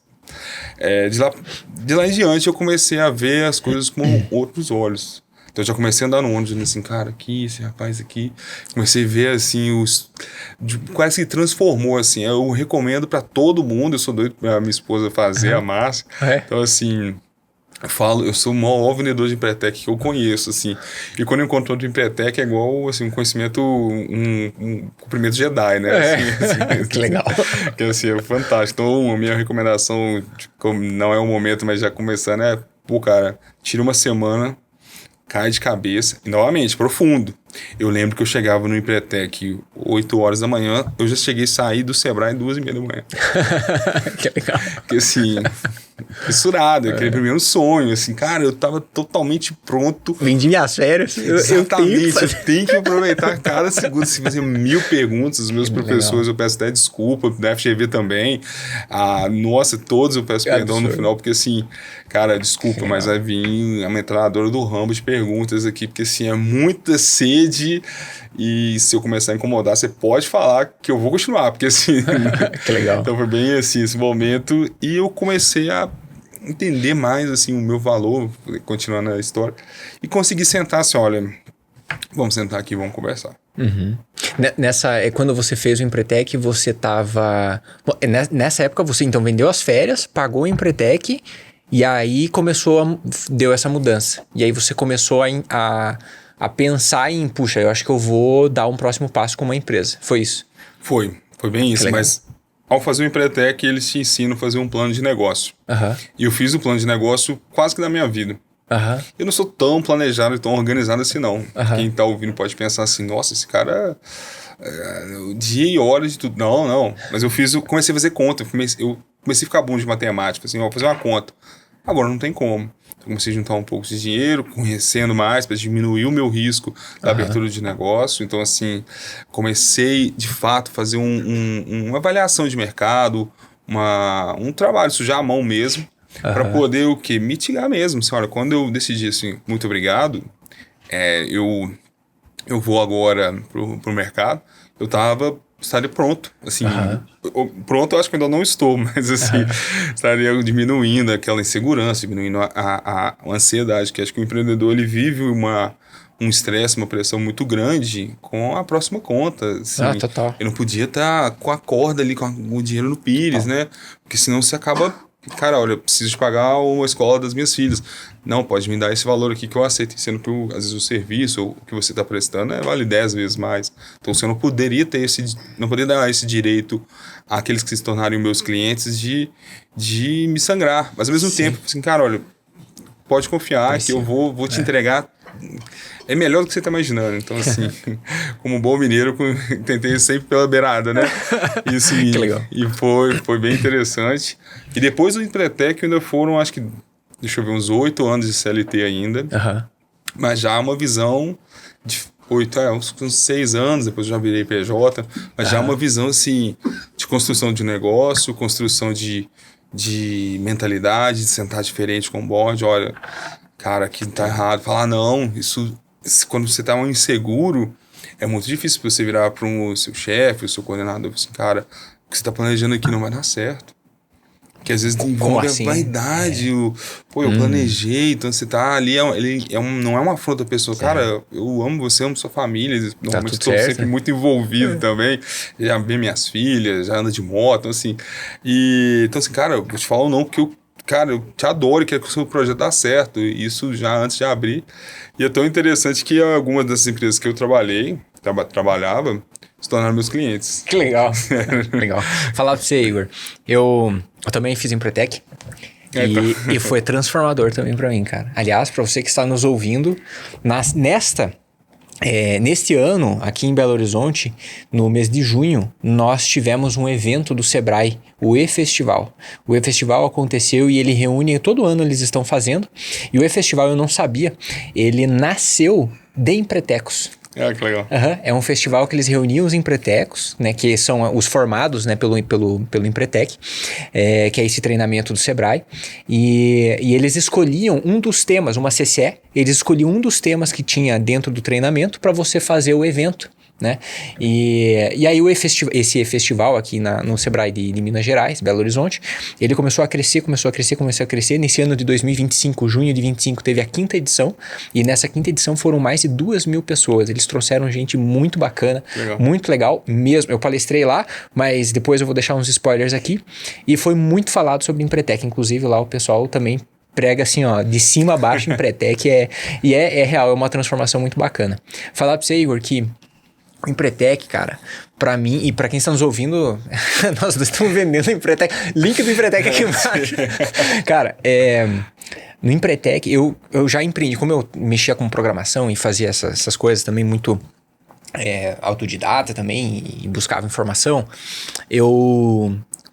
de lá em diante, eu comecei a ver as coisas com outros olhos. Então, eu já comecei a andar no ônibus, assim, cara, aqui, esse rapaz aqui. Comecei a ver, assim, quase que transformou, assim. Eu recomendo para todo mundo. Eu sou doido pra minha esposa fazer, a Márcia. Então, assim... Eu sou o maior vendedor de Empretec que eu conheço, assim. E quando eu encontro outro Empretec é igual, assim, um conhecimento, um cumprimento Jedi, né? Assim, Que legal. Que, assim, é fantástico. Então, a minha recomendação, tipo, não é o momento, mas já começando, pô, cara, tira uma semana, cai de cabeça, e novamente, profundo. Eu lembro que eu chegava no Empretec 8 horas da manhã, eu já cheguei a sair do Sebrae 2h30 da manhã. Que legal. Porque, assim, fissurado, aquele primeiro sonho, assim, cara, eu tava totalmente pronto. Vendi minhas férias. Exatamente, eu tenho que aproveitar cada segundo, assim, fazer 1000 perguntas, os meus professores, eu peço até desculpa, da FGV também, nossa, todos eu peço perdão no final, porque, assim, cara, desculpa, mas vai vir a metralhadora do Rambo de perguntas aqui, porque, assim, é muita sede, e se eu começar a incomodar, você pode falar que eu vou continuar, porque, assim... Que legal. Então foi bem, assim, esse momento, e eu comecei a entender mais, assim, o meu valor, continuando a história, e consegui sentar assim, olha, vamos sentar aqui, vamos conversar. Uhum. Quando você fez o Empretec, você estava... Nessa época você então vendeu as férias, pagou o Empretec e aí deu essa mudança. E aí você começou a pensar em, puxa, eu acho que eu vou dar um próximo passo com uma empresa. Foi isso? Foi bem isso, mas ao fazer o Empretec, eles te ensinam a fazer um plano de negócio. Uhum. E eu fiz o plano de negócio quase que da minha vida. Uhum. Eu não sou tão planejado e tão organizado assim, não. Uhum. Quem tá ouvindo pode pensar assim, nossa, esse cara... dia e hora de tudo. Não. Mas eu comecei a fazer conta. Eu comecei a ficar bom de matemática, assim, vou fazer uma conta. Agora não tem como. Eu comecei a juntar um pouco de dinheiro, conhecendo mais, para diminuir o meu risco da abertura de negócio. Então, assim, comecei, de fato, a fazer uma avaliação de mercado, um trabalho, sujar a mão mesmo, para poder o quê? Mitigar mesmo. Assim, olha, quando eu decidi assim, muito obrigado, eu vou agora pro mercado, eu estaria pronto, assim, pronto eu acho que ainda não estou, mas assim, estaria diminuindo aquela insegurança, diminuindo a ansiedade, que acho que o empreendedor, ele vive um estresse, uma pressão muito grande com a próxima conta, assim, total. Eu não podia estar com a corda ali, com o dinheiro no pires, né, porque senão você acaba... Cara, olha, eu preciso de pagar uma escola das minhas filhas. Não, pode me dar esse valor aqui que eu aceito, sendo que às vezes o serviço ou o que você está prestando vale 10 vezes mais. Então você não poderia dar esse direito àqueles que se tornarem meus clientes de me sangrar. Mas ao mesmo tempo, assim, cara, olha, pode confiar que eu vou te entregar. É melhor do que você está imaginando. Então, assim, como bom mineiro, tentei sempre pela beirada, né? Isso, que legal. E foi bem interessante. E depois do Empretec ainda foram, acho que, deixa eu ver, uns 8 anos de CLT ainda. Mas já uma visão de uns 6 anos, depois eu já virei PJ, mas já uma visão, assim, de construção de negócio, construção de mentalidade, de sentar diferente com o board. Olha, cara, aqui tá errado. Falar não, isso... Quando você tá inseguro, é muito difícil você virar para o seu chefe, o seu coordenador, assim, cara, o que você tá planejando aqui não vai dar certo. Que às vezes envolve a vaidade, eu planejei, então você tá ali, não é uma afronta à pessoa, cara, eu amo você, amo sua família, normalmente estou sempre muito envolvido também, já vi minhas filhas, já ando de moto, então assim, então assim, cara, eu vou te falar ou não, porque eu te adoro e quero que o seu projeto dê certo, isso já antes de abrir. E é tão interessante que algumas dessas empresas que eu trabalhava, se tornaram meus clientes. Que legal. Legal. Falar pra você, Igor, eu também fiz Empretec e foi transformador também pra mim, cara. Aliás, pra você que está nos ouvindo, neste ano, aqui em Belo Horizonte, no mês de junho, nós tivemos um evento do Sebrae, o E-Festival. O E-Festival aconteceu e ele reúne, todo ano eles estão fazendo, e o E-Festival eu não sabia, ele nasceu de Empretecos. Que legal. É um festival que eles reuniam os empretecos, né, que são os formados, né, pelo Empretec, que é esse treinamento do Sebrae, e eles escolhiam um dos temas, uma CCE, eles escolhiam um dos temas que tinha dentro do treinamento para você fazer o evento, né? E aí esse festival aqui no Sebrae de Minas Gerais, Belo Horizonte, ele começou a crescer. Nesse ano de 2025, junho de 25, teve a 5ª edição, e nessa 5ª edição foram mais de 2.000 pessoas. Eles trouxeram gente muito bacana, muito legal mesmo. Eu palestrei lá, mas depois eu vou deixar uns spoilers aqui, e foi muito falado sobre Empretec, inclusive lá o pessoal também prega assim, ó, de cima a baixo em Empretec, é real, é uma transformação muito bacana. Falar pra você, Igor, que o Empretec, cara, pra mim e pra quem está nos ouvindo, nós dois estamos vendendo o Empretec. Link do Empretec aqui embaixo. Cara, no Empretec, eu já empreendi, como eu mexia com programação e fazia essas coisas também muito autodidata também e buscava informação,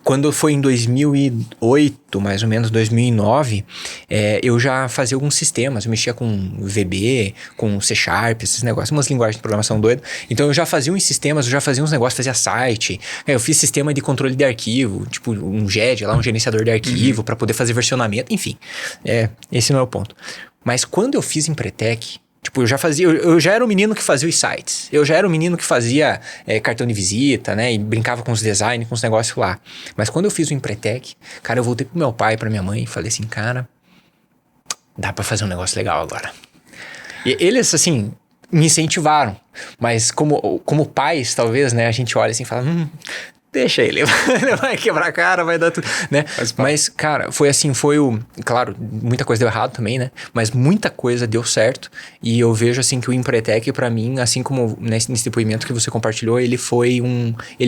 quando foi em 2008, mais ou menos, 2009, eu já fazia alguns sistemas. Eu mexia com VB, com C Sharp, esses negócios, umas linguagens de programação doidas. Então eu já fazia uns sistemas, eu já fazia uns negócios, fazia site. Eu fiz sistema de controle de arquivo, tipo um GED, lá, um gerenciador de arquivo, para poder fazer versionamento. Enfim, esse não é o ponto. Mas quando eu fiz Empretec, tipo, eu já era o menino que fazia os sites. Eu já era o menino que fazia cartão de visita, né? E brincava com os designs, com os negócios lá. Mas quando eu fiz o Empretec, cara, eu voltei pro meu pai, pra minha mãe e falei assim, cara, dá pra fazer um negócio legal agora. E eles, assim, me incentivaram. Mas como pais, talvez, né? A gente olha assim e fala, deixa ele vai quebrar a cara, vai dar tudo, né? Mas, cara, claro, muita coisa deu errado também, né? Mas muita coisa deu certo e eu vejo, assim, que o Empretec, pra mim, assim como nesse depoimento que você compartilhou, ele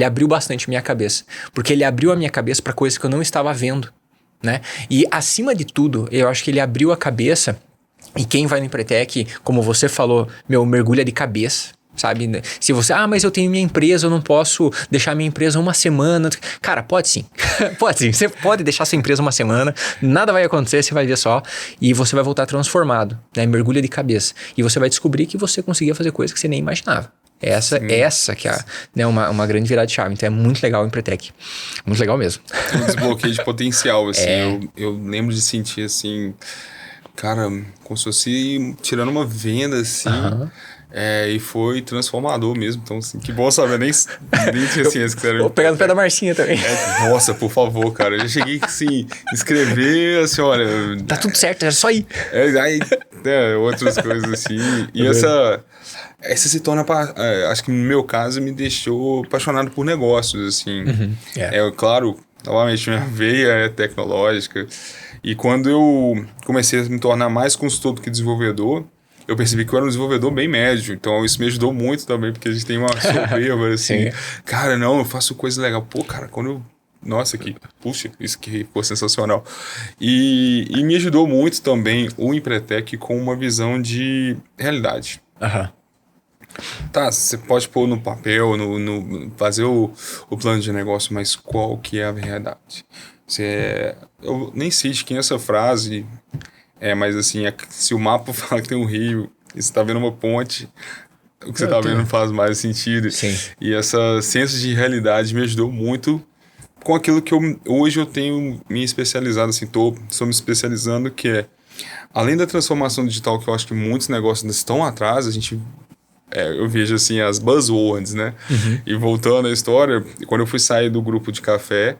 abriu bastante minha cabeça. Porque ele abriu a minha cabeça pra coisas que eu não estava vendo, né? E, acima de tudo, eu acho que ele abriu a cabeça e quem vai no Empretec, como você falou, mergulha de cabeça. Sabe, se você, mas eu tenho minha empresa, eu não posso deixar minha empresa uma semana. Cara, pode sim, pode sim, você pode deixar sua empresa uma semana, nada vai acontecer, você vai ver só, e você vai voltar transformado, né, mergulha de cabeça, e você vai descobrir que você conseguia fazer coisas que você nem imaginava. Essa que é, né, uma grande virada de chave. Então é muito legal o Empretec, muito legal mesmo. Um desbloqueio de potencial, assim, eu lembro de sentir assim, cara, como se fosse tirando uma venda, assim... e foi transformador mesmo. Então, assim, que bom saber. Nem tinha ciência que era. Vou pegar no pé da Marcinha também. Nossa, por favor, cara. Eu já cheguei assim, escrever, assim, olha. Tá tudo certo, era só ir. Aí, outras coisas assim. E essa se torna, acho que no meu caso, me deixou apaixonado por negócios, assim. Claro, novamente, minha veia é tecnológica. E quando eu comecei a me tornar mais consultor do que desenvolvedor, eu percebi que eu era um desenvolvedor bem médio, então isso me ajudou muito também, porque a gente tem uma soberba, assim, cara, não, eu faço coisa legal, pô, cara, quando eu, nossa, puxa, isso que foi sensacional, e me ajudou muito também o Empretec com uma visão de realidade. Tá, você pode pôr no papel, fazer o plano de negócio, mas qual que é a verdade? Eu nem sei de quem é essa frase... mas assim, se o mapa fala que tem um rio e você tá vendo uma ponte, o que você tá vendo não faz mais sentido. Sim. E essa senso de realidade me ajudou muito com aquilo que hoje eu tenho me especializado, assim, estou me especializando, que é, além da transformação digital, que eu acho que muitos negócios estão atrás, eu vejo assim as buzzwords, né? E voltando à história, quando eu fui sair do grupo de café,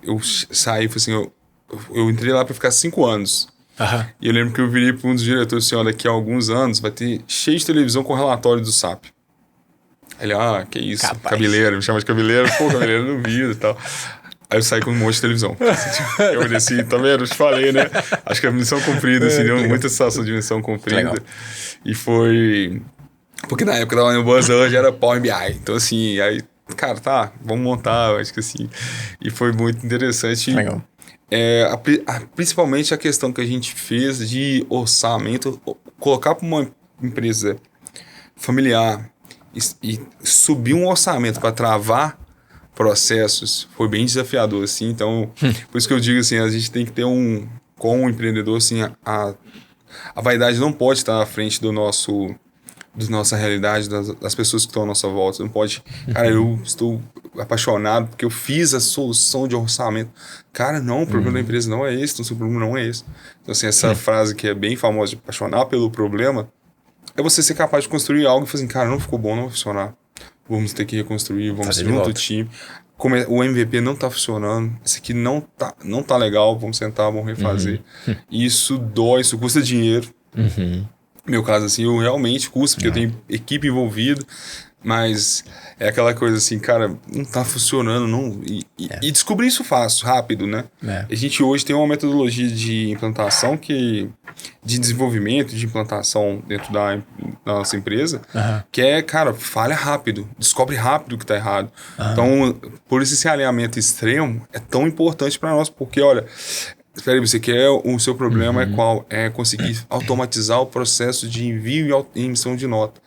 eu saí, assim, eu entrei lá para ficar 5 anos. E eu lembro que eu virei para um dos diretores assim, olha, daqui a alguns anos vai ter cheio de televisão com relatório do SAP. Ele, que isso, capaz. Cabeleiro, me chama de cabeleiro, cabeleiro no vídeo e tal. Aí eu saí com um monte de televisão. Eu olhei assim, tá vendo? Eu te falei, né? Acho que a missão cumprida, assim, deu muita sensação de missão cumprida. Legal. E foi... Porque na época da BuzzWords era Power BI. Então, assim, aí, cara, vamos montar, eu acho que assim. E foi muito interessante. Legal. Principalmente a questão que a gente fez de orçamento, colocar para uma empresa familiar e subir um orçamento para travar processos foi bem desafiador, assim. Então, por isso que eu digo assim, a gente tem que ter como empreendedor, assim, a vaidade não pode estar à frente da nossa realidade, das pessoas que estão à nossa volta. Não pode, cara, eu estou apaixonado porque eu fiz a solução de orçamento. Cara, não, o problema da empresa não é esse, o seu problema não é esse. Então, assim, essa frase que é bem famosa de apaixonar pelo problema é você ser capaz de construir algo e fazer assim, cara, não ficou bom, não vai funcionar. Vamos ter que reconstruir, vamos junto o time. Como o MVP não tá funcionando, esse aqui não tá legal, vamos sentar, vamos refazer. Isso dói, isso custa dinheiro. No meu caso, assim, eu realmente custa, porque eu tenho equipe envolvida. Mas é aquela coisa assim, cara, não tá funcionando, não. E descobrir isso fácil, rápido, né? A gente hoje tem uma metodologia de implantação de desenvolvimento, de implantação dentro da nossa empresa, que é, cara, falha rápido, descobre rápido o que tá errado. Então, por esse alinhamento extremo é tão importante para nós, porque, olha, espera aí, você quer, o seu problema é qual? É conseguir automatizar o processo de envio e emissão de nota.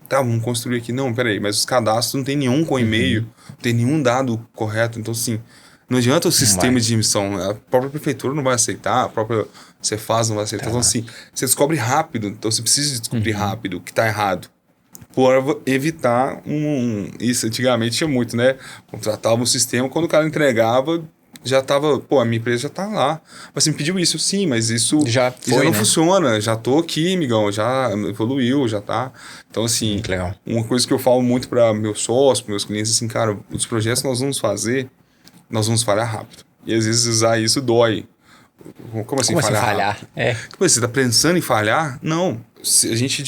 Tá, vamos construir aqui. Não, peraí, mas os cadastros não tem nenhum com e-mail, não tem nenhum dado correto. Então, assim, não adianta o sistema de emissão. A própria prefeitura não vai aceitar, a própria Cefaz não vai aceitar. Então, assim, você descobre rápido. Então, você precisa descobrir rápido o que está errado. Por evitar Isso antigamente tinha muito, né? Contratava um sistema, quando o cara entregava, já tava, a minha empresa já tá lá. Mas você me pediu isso, sim, mas isso já não funciona. Já tô aqui, amigão, já evoluiu, já tá. Então, assim, legal. Uma coisa que eu falo muito para meus sócios, para meus clientes, assim, cara, os projetos que nós vamos fazer, nós vamos falhar rápido. E às vezes usar isso dói. Como assim falhar? Você tá pensando em falhar? Não. Se a gente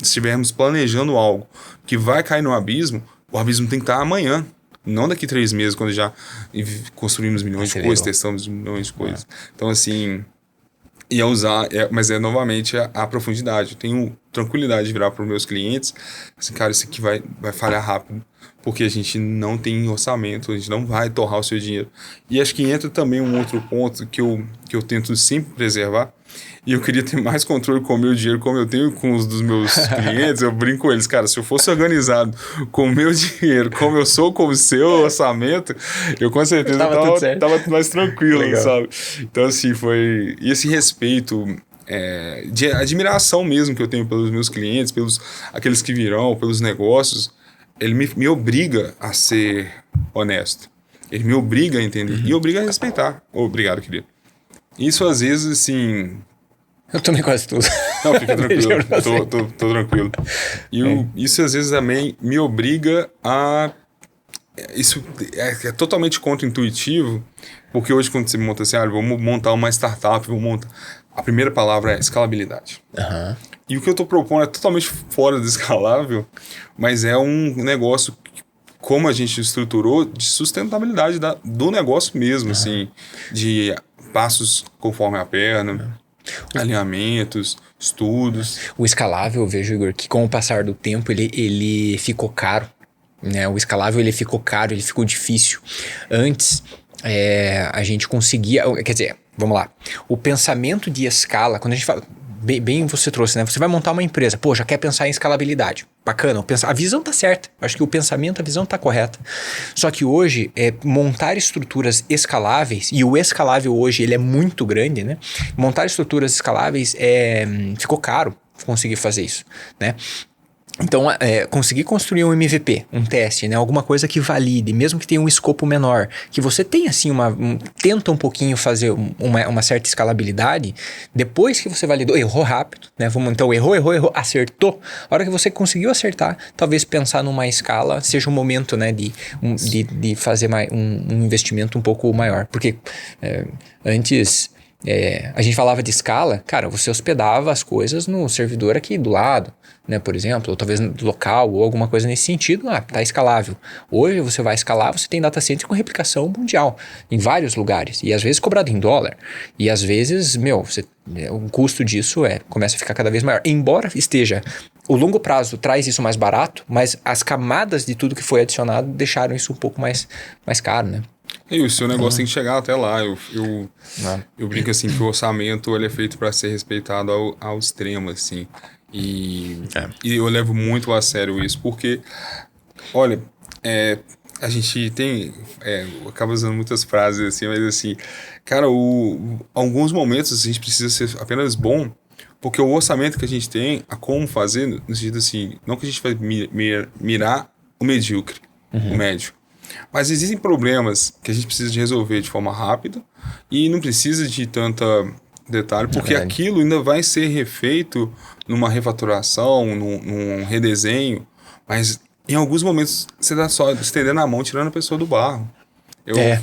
estivermos planejando algo que vai cair no abismo, o abismo tem que estar amanhã. Não daqui 3 meses, quando já construímos milhões de coisas, testamos milhões de coisas. Então, assim, mas novamente a profundidade. Eu tenho tranquilidade de virar para os meus clientes, assim, cara, isso aqui vai falhar rápido, porque a gente não tem orçamento, a gente não vai torrar o seu dinheiro. E acho que entra também um outro ponto que eu tento sempre preservar, e eu queria ter mais controle com o meu dinheiro, como eu tenho com os dos meus clientes. Eu brinco com eles, cara, se eu fosse organizado com o meu dinheiro, como eu sou com o seu orçamento, eu com certeza tava mais tranquilo, sabe? Então, assim, foi... E esse respeito... de admiração mesmo que eu tenho pelos meus clientes, pelos aqueles que virão, pelos negócios, ele me obriga a ser honesto. Ele me obriga a entender e obriga a respeitar. Obrigado, querido. Isso às vezes, assim... Eu tomei quase tudo. Não, fica tranquilo. tô tranquilo. E isso às vezes também me obriga a... Isso é totalmente contra-intuitivo, porque hoje quando você monta assim, vamos montar uma startup, a primeira palavra é escalabilidade. E o que eu estou propondo é totalmente fora do escalável, mas é um negócio, como a gente estruturou, de sustentabilidade do negócio mesmo, assim, de passos conforme a perna, alinhamentos, estudos. O escalável, eu vejo, Igor, que com o passar do tempo ele ficou caro, né? O escalável ele ficou caro, ele ficou difícil. Antes, a gente conseguia... Quer dizer, vamos lá. O pensamento de escala, quando a gente fala... Bem você trouxe, né? Você vai montar uma empresa, já quer pensar em escalabilidade. Bacana, a visão tá certa. Acho que o pensamento, a visão tá correta. Só que hoje, montar estruturas escaláveis, e o escalável hoje, ele é muito grande, né? Montar estruturas escaláveis, ficou caro conseguir fazer isso, né? Então, conseguir construir um MVP, um teste, né? Alguma coisa que valide, mesmo que tenha um escopo menor, que você tenha assim tenta um pouquinho fazer uma certa escalabilidade, depois que você validou, errou rápido, né? Então, errou, acertou. A hora que você conseguiu acertar, talvez pensar numa escala seja um momento, né? De fazer um investimento um pouco maior. Porque antes... a gente falava de escala, cara, você hospedava as coisas no servidor aqui do lado, né, por exemplo, ou talvez no local ou alguma coisa nesse sentido, tá escalável. Hoje você vai escalar, você tem data center com replicação mundial, em vários lugares, e às vezes cobrado em dólar, e às vezes, o custo disso começa a ficar cada vez maior, embora esteja... O longo prazo traz isso mais barato, mas as camadas de tudo que foi adicionado deixaram isso um pouco mais caro, né? E o seu negócio tem que chegar até lá. Eu brinco assim que o orçamento ele é feito para ser respeitado ao extremo, assim. E eu levo muito a sério isso, porque, olha, a gente tem... acaba usando muitas frases assim, mas assim, cara, alguns momentos a gente precisa ser apenas bom, porque o orçamento que a gente tem, a como fazer, no sentido assim, não que a gente vai mirar o medíocre, o médio. Mas existem problemas que a gente precisa de resolver de forma rápida e não precisa de tanta detalhe, porque aquilo ainda vai ser refeito numa refaturação, num redesenho, mas em alguns momentos você dá só estendendo a mão, tirando a pessoa do barro.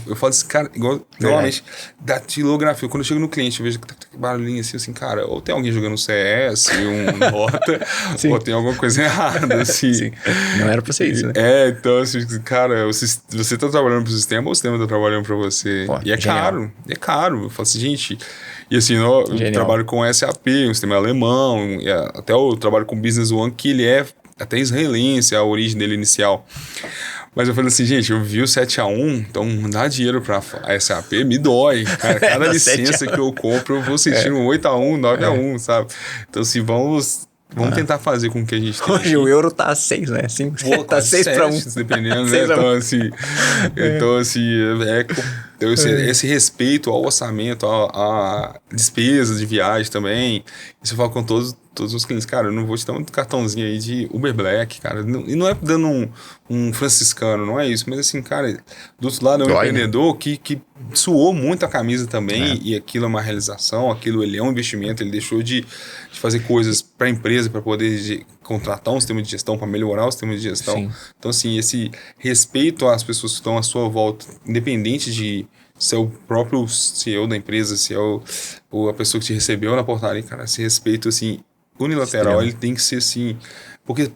Eu falo assim, cara, normalmente, da datilografia, quando eu chego no cliente, eu vejo que tá barulhinho assim, cara, ou tem alguém jogando CS, um Dota, ou tem alguma coisa errada, assim. Sim. Não era pra ser isso, né? Então, assim, cara, você tá trabalhando pro sistema ou o sistema tá trabalhando pra você? Pô, E é genial. caro. Eu falo assim, gente... E assim, eu trabalho com SAP, um sistema alemão, até eu trabalho com Business One, que ele é até israelense, a origem dele inicial. Mas eu falei assim, gente, eu vi o 7x1, então dar dinheiro pra SAP me dói. Cara, cada licença que eu compro, eu vou sentir um 8x1, 9x1, sabe? Então, assim, vamos tentar fazer com que a gente tenha... Hoje o euro tá 6, né? Tá 6-1. Dependendo, né? Então, assim, esse respeito ao orçamento, à despesa de viagem também. Isso eu falo com todos os clientes. Cara, eu não vou te dar um cartãozinho aí de Uber Black, cara. E não é dando um franciscano, não é isso. Mas assim, cara, do outro lado é um empreendedor que suou muito a camisa também. E aquilo é uma realização, aquilo ele é um investimento. Ele deixou de fazer coisas para a empresa, para poder contratar um sistema de gestão, para melhorar o sistema de gestão. Sim. Então, assim, esse respeito às pessoas que estão à sua volta, independente de ser o próprio CEO da empresa, se é a pessoa que te recebeu na portaria, cara, esse respeito, assim, unilateral, ele tem que ser assim, porque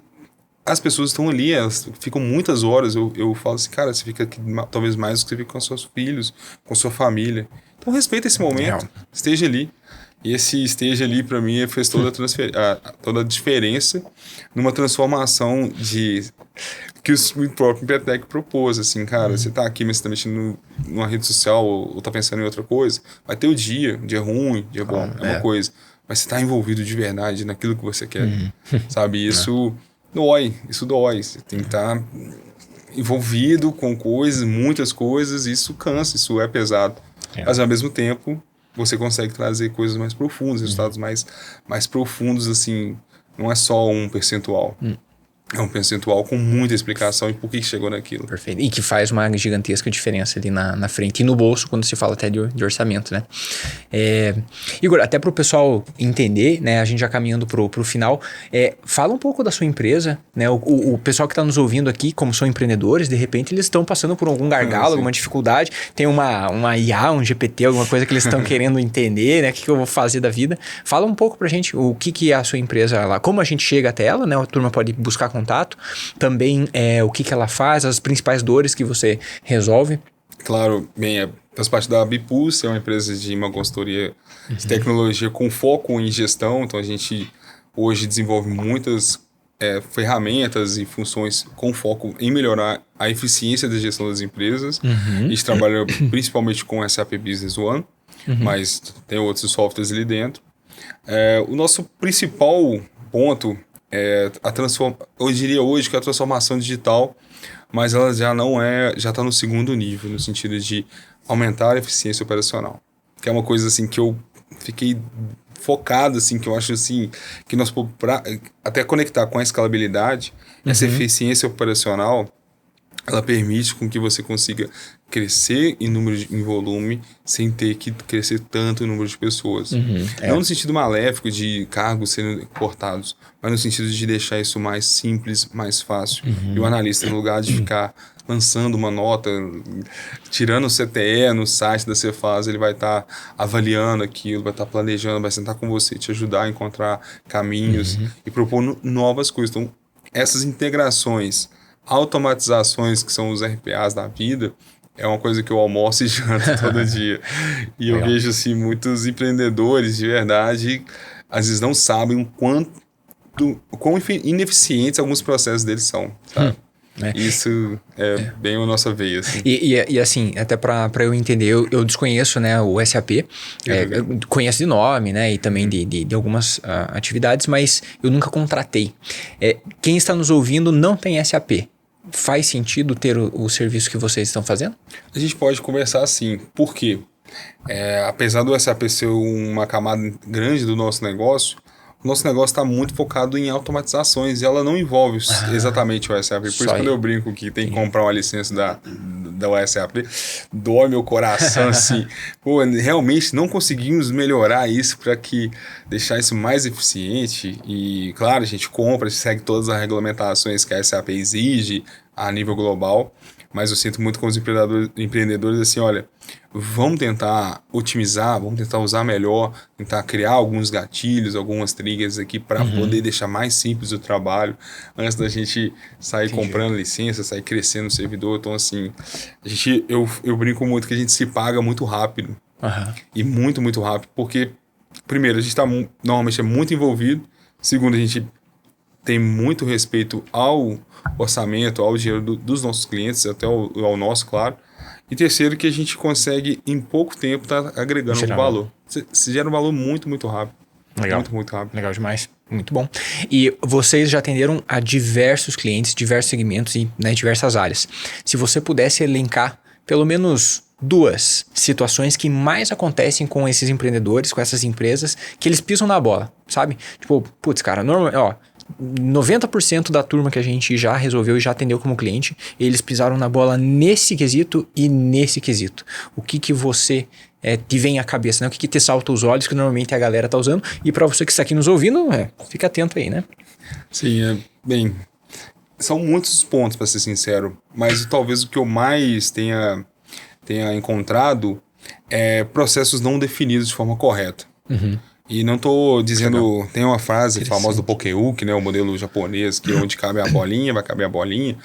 as pessoas estão ali, elas ficam muitas horas, eu falo assim, cara, você fica aqui talvez mais do que você fica com seus filhos, com sua família. Então, respeita esse momento, esteja ali. E esse esteja ali, para mim, fez toda a diferença numa transformação que o próprio Empretec propôs, assim, cara, você tá aqui, mas você tá mexendo numa rede social ou tá pensando em outra coisa, vai ter o dia ruim, dia bom, é uma coisa, mas você tá envolvido de verdade naquilo que você quer, sabe? Isso dói, você tem que estar envolvido com coisas, muitas coisas, isso cansa, isso é pesado, mas ao mesmo tempo você consegue trazer coisas mais profundas, resultados mais profundos, assim, não é só um percentual. É um percentual com muita explicação e por que chegou naquilo. Perfeito. E que faz uma gigantesca diferença ali na frente e no bolso quando se fala até de orçamento, né? Igor, até para o pessoal entender, né? A gente já caminhando pro final, fala um pouco da sua empresa, né? O pessoal que está nos ouvindo aqui, como são empreendedores, de repente eles estão passando por algum gargalo, alguma dificuldade, tem uma IA, um GPT, alguma coisa que eles estão querendo entender, né? O que eu vou fazer da vida. Fala um pouco pra gente o que é a sua empresa lá, como a gente chega até ela, né? A turma pode buscar contato, também o que ela faz, as principais dores que você resolve. Claro, bem, faz parte da Bipulse, é uma empresa de uma consultoria de tecnologia com foco em gestão, então a gente hoje desenvolve muitas ferramentas e funções com foco em melhorar a eficiência da gestão das empresas. A gente trabalha principalmente com SAP Business One, mas tem outros softwares ali dentro. O nosso principal ponto eu diria hoje que é a transformação digital, mas ela já está no segundo nível, no sentido de aumentar a eficiência operacional, que é uma coisa assim que eu fiquei focado, assim, que eu acho assim, que nós, até conectar com a escalabilidade, essa eficiência operacional, ela permite com que você consiga crescer em volume sem ter que crescer tanto o número de pessoas. Não no sentido maléfico de cargos sendo cortados, mas no sentido de deixar isso mais simples, mais fácil. E o analista, no lugar de ficar lançando uma nota, tirando o CTE no site da Cefaz, ele vai estar avaliando aquilo, vai estar planejando, vai sentar com você, te ajudar a encontrar caminhos e propor novas coisas. Então, essas integrações, automatizações que são os RPAs da vida, é uma coisa que eu almoço e janto todo dia. E eu vejo assim, muitos empreendedores de verdade, às vezes não sabem quão ineficientes alguns processos deles são, sabe? Isso é bem a nossa veia. Assim. E assim, até para eu entender, eu desconheço, né, o SAP, eu conheço de nome, né, e também de algumas atividades, mas eu nunca contratei. Quem está nos ouvindo não tem SAP. Faz sentido ter o serviço que vocês estão fazendo? A gente pode conversar assim. Por quê? Apesar do SAP ser uma camada grande do nosso negócio, o nosso negócio está muito focado em automatizações e ela não envolve exatamente o SAP. Por isso, quando eu brinco que tem que comprar uma licença da SAP, dói meu coração assim. Pô, realmente não conseguimos melhorar isso para deixar isso mais eficiente. E, claro, a gente compra, segue todas as regulamentações que a SAP exige a nível global, mas eu sinto muito com os empreendedores assim, olha, vamos tentar otimizar, vamos tentar usar melhor, tentar criar alguns gatilhos, algumas triggers aqui para poder deixar mais simples o trabalho, antes da gente sair comprando licença, sair crescendo o servidor. Então, assim, eu brinco muito que a gente se paga muito rápido. E muito, muito rápido, porque, primeiro, a gente está normalmente muito envolvido, segundo, a gente tem muito respeito ao orçamento, ao dinheiro dos nossos clientes, até ao nosso, claro. E terceiro, que a gente consegue, em pouco tempo, estar agregando um valor. Se gera um valor muito, muito rápido. Legal. Muito, muito rápido. Legal demais. Muito bom. E vocês já atenderam a diversos clientes, diversos segmentos e diversas áreas. Se você pudesse elencar pelo menos 2 situações que mais acontecem com esses empreendedores, com essas empresas, que eles pisam na bola, sabe? Tipo, putz, cara, 90% da turma que a gente já resolveu e já atendeu como cliente, eles pisaram na bola nesse quesito e nesse quesito. O que você te vem à cabeça, né? O que te salta os olhos que normalmente a galera tá usando? E para você que está aqui nos ouvindo, fica atento aí, né? Sim, bem, são muitos pontos, para ser sincero, mas talvez o que eu mais tenha encontrado é processos não definidos de forma correta. E não tô dizendo... Tem uma frase famosa do Pokeuki, né? O modelo japonês, que onde cabe a bolinha, vai caber a bolinha.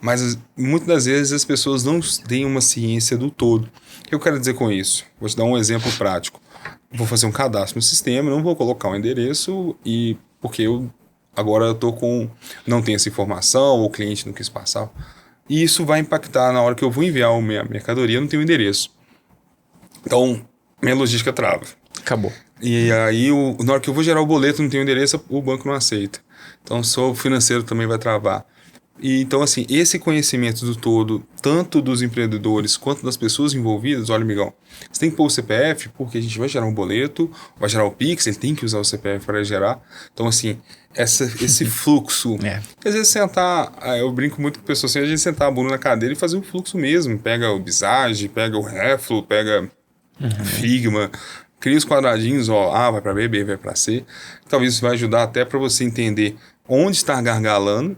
Mas muitas das vezes as pessoas não têm uma ciência do todo. O que eu quero dizer com isso? Vou te dar um exemplo prático. Vou fazer um cadastro no sistema, não vou colocar um endereço, porque agora eu tô não tenho essa informação, ou o cliente não quis passar. E isso vai impactar na hora que eu vou enviar a minha mercadoria, eu não tenho endereço. Então, minha logística trava. Acabou. E aí, na hora que eu vou gerar o boleto, não tem endereço, o banco não aceita. Então, o financeiro também vai travar. E, então, assim, esse conhecimento do todo, tanto dos empreendedores quanto das pessoas envolvidas, olha, amigão, você tem que pôr o CPF, porque a gente vai gerar um boleto, vai gerar o Pix, ele tem que usar o CPF para gerar. Então, assim, esse fluxo... Às vezes, eu brinco muito com pessoas assim, a gente sentar a bunda na cadeira e fazer o fluxo mesmo. Pega o Visage, pega o Reflo, pega Figma... Cria os quadradinhos, A vai para B, B vai para C. Talvez isso vai ajudar até para você entender onde está gargalando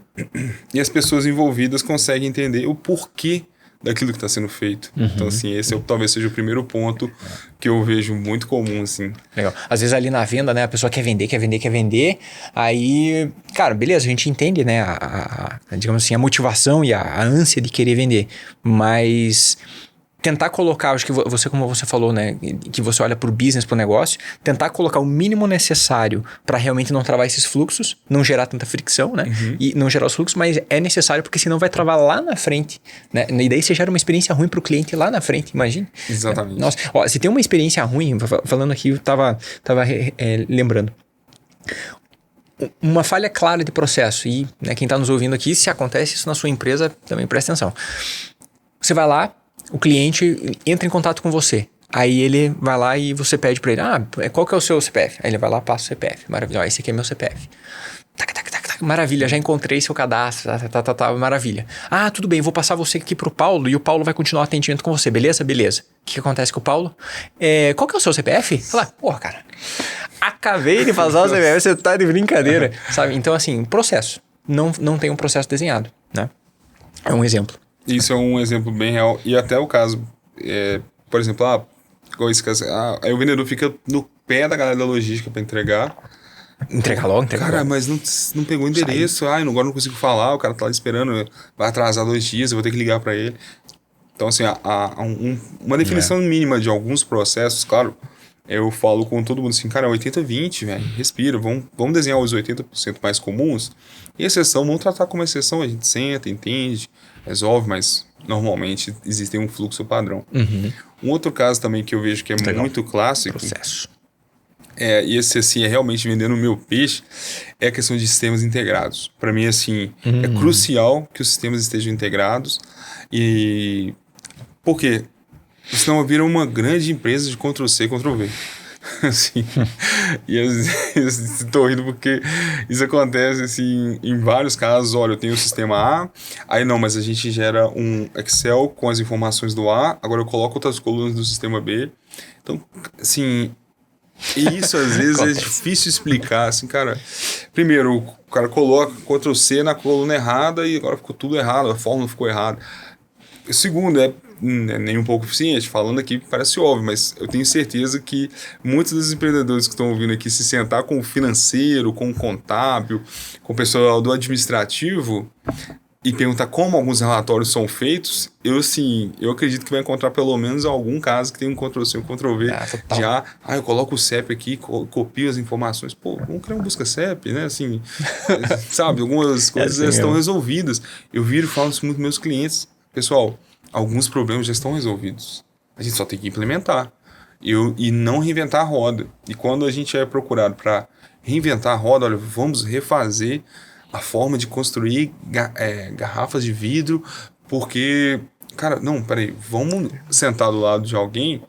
e as pessoas envolvidas conseguem entender o porquê daquilo que está sendo feito. Então, assim, esse talvez seja o primeiro ponto que eu vejo muito comum, assim. Legal. Às vezes ali na venda, né, a pessoa quer vender, aí, cara, beleza, a gente entende, né, digamos assim, a motivação e a ânsia de querer vender, mas... tentar colocar, acho que você, como você falou, né, que você olha pro business, pro negócio, tentar colocar o mínimo necessário para realmente não travar esses fluxos, não gerar tanta fricção, né, e não gerar os fluxos, mas é necessário porque senão vai travar lá na frente, né, e daí você gera uma experiência ruim pro cliente lá na frente, imagine. Exatamente. Nossa, se tem uma experiência ruim, falando aqui, eu tava lembrando, uma falha clara de processo, e né, quem tá nos ouvindo aqui, se acontece isso na sua empresa, também presta atenção. Você vai lá, o cliente entra em contato com você. Aí ele vai lá e você pede pra ele, qual que é o seu CPF? Aí ele vai lá, passa o CPF. Maravilha, esse aqui é meu CPF. Maravilha, já encontrei seu cadastro, maravilha. Tudo bem, vou passar você aqui pro Paulo e o Paulo vai continuar o atendimento com você, beleza? Beleza. O que acontece com o Paulo? Qual que é o seu CPF? Fala, porra, cara, acabei de passar o CPF, você tá de brincadeira, sabe? Então, assim, processo. Não tem um processo desenhado, né? É um exemplo. Isso é um exemplo bem real. E até o caso, por exemplo, igual esse caso, aí o vendedor fica no pé da galera da logística para entregar. Entregar logo. Cara, mas não pegou o endereço. Agora não consigo falar, o cara tá lá esperando, vai atrasar 2 dias, eu vou ter que ligar para ele. Então, assim, uma definição mínima de alguns processos, claro, eu falo com todo mundo assim, cara, 80-20, velho, respira, vamos desenhar os 80% mais comuns, e exceção, vamos tratar como exceção, a gente senta, entende, resolve, mas normalmente existe um fluxo padrão. Um outro caso também que eu vejo que é muito clássico, processo. E esse assim é realmente vendendo o meu peixe, é a questão de sistemas integrados. Para mim, assim, é crucial que os sistemas estejam integrados, e por quê? Senão vira uma grande empresa de Ctrl-C, Ctrl-V. Assim, e eu estou rindo porque isso acontece assim, em vários casos. Olha, eu tenho o sistema A, aí não, mas a gente gera um Excel com as informações do A, agora eu coloco outras colunas do sistema B. Então, assim, e isso às vezes é difícil explicar, assim, cara. Primeiro, o cara coloca Ctrl-C na coluna errada e agora ficou tudo errado, a fórmula ficou errada. O segundo nem um pouco eficiente, falando aqui parece óbvio, mas eu tenho certeza que muitos dos empreendedores que estão ouvindo aqui se sentar com o financeiro, com o contábil, com o pessoal do administrativo e perguntar como alguns relatórios são feitos, eu acredito que vai encontrar pelo menos algum caso que tem um Ctrl+C, um Ctrl+V, eu coloco o CEP aqui, copio as informações, vamos criar um busca-CEP, né, assim, sabe, algumas coisas já estão resolvidas. Eu viro e falo isso muito com meus clientes, pessoal, alguns problemas já estão resolvidos, a gente só tem que implementar e não reinventar a roda. E quando a gente é procurado para reinventar a roda, olha, vamos refazer a forma de construir garrafas de vidro, porque, cara, não, peraí, vamos sentar do lado de alguém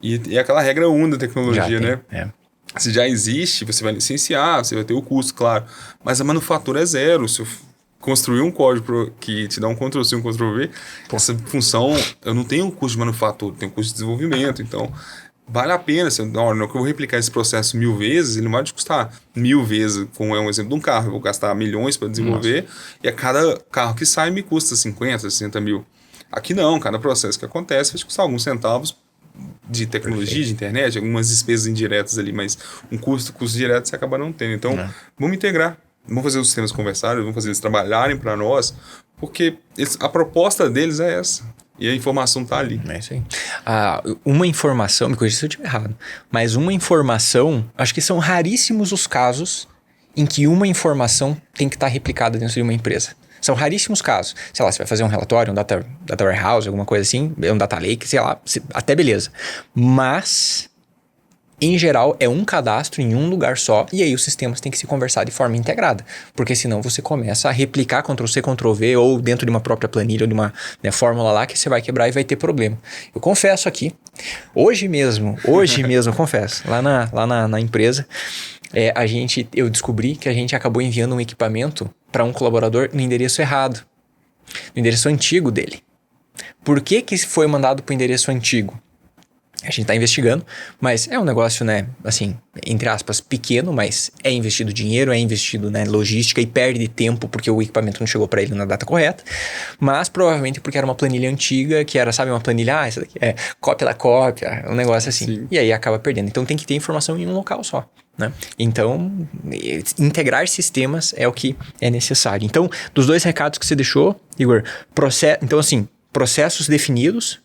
e aquela regra 1 da tecnologia, né? Se já existe, você vai licenciar, você vai ter o custo, claro, mas a manufatura é zero. Se eu construir um código que te dá um Ctrl+C, um Ctrl+V, essa função, eu não tenho custo de manufatura, eu tenho custo de desenvolvimento, então vale a pena, assim, não que eu vou replicar esse processo 1000 vezes, ele não vai te custar 1000 vezes, como é um exemplo de um carro, eu vou gastar milhões para desenvolver, e a cada carro que sai me custa 50, 60 mil. Aqui não, cada processo que acontece vai te custar alguns centavos de tecnologia, de internet, algumas despesas indiretas ali, mas um custo direto você acaba não tendo. Então, vamos integrar, vamos fazer os sistemas conversarem, vamos fazer eles trabalharem para nós, porque a proposta deles é essa. E a informação tá ali. É isso aí. Uma informação, me corrija se eu estiver errado, mas uma informação, acho que são raríssimos os casos em que uma informação tem que estar replicada dentro de uma empresa. São raríssimos casos. Sei lá, você vai fazer um relatório, um data warehouse, alguma coisa assim, um data lake, sei lá, até beleza. Mas, em geral, é um cadastro em um lugar só, e aí os sistemas têm que se conversar de forma integrada, porque senão você começa a replicar Ctrl+C, Ctrl+V, ou dentro de uma própria planilha, ou de uma fórmula lá, que você vai quebrar e vai ter problema. Eu confesso aqui, hoje mesmo, eu confesso, lá na empresa, eu descobri que a gente acabou enviando um equipamento para um colaborador no endereço errado, no endereço antigo dele. Por que foi mandado para o endereço antigo? A gente está investigando, mas é um negócio, né, assim, entre aspas, pequeno, mas é investido dinheiro, é investido, né, logística e perde tempo porque o equipamento não chegou para ele na data correta, mas provavelmente porque era uma planilha antiga, que era, sabe, uma planilha, essa daqui é cópia da cópia, um negócio assim. Sim. E aí acaba perdendo. Então tem que ter informação em um local só, né? Então, integrar sistemas é o que é necessário. Então, dos dois recados que você deixou, Igor, então assim, processos definidos,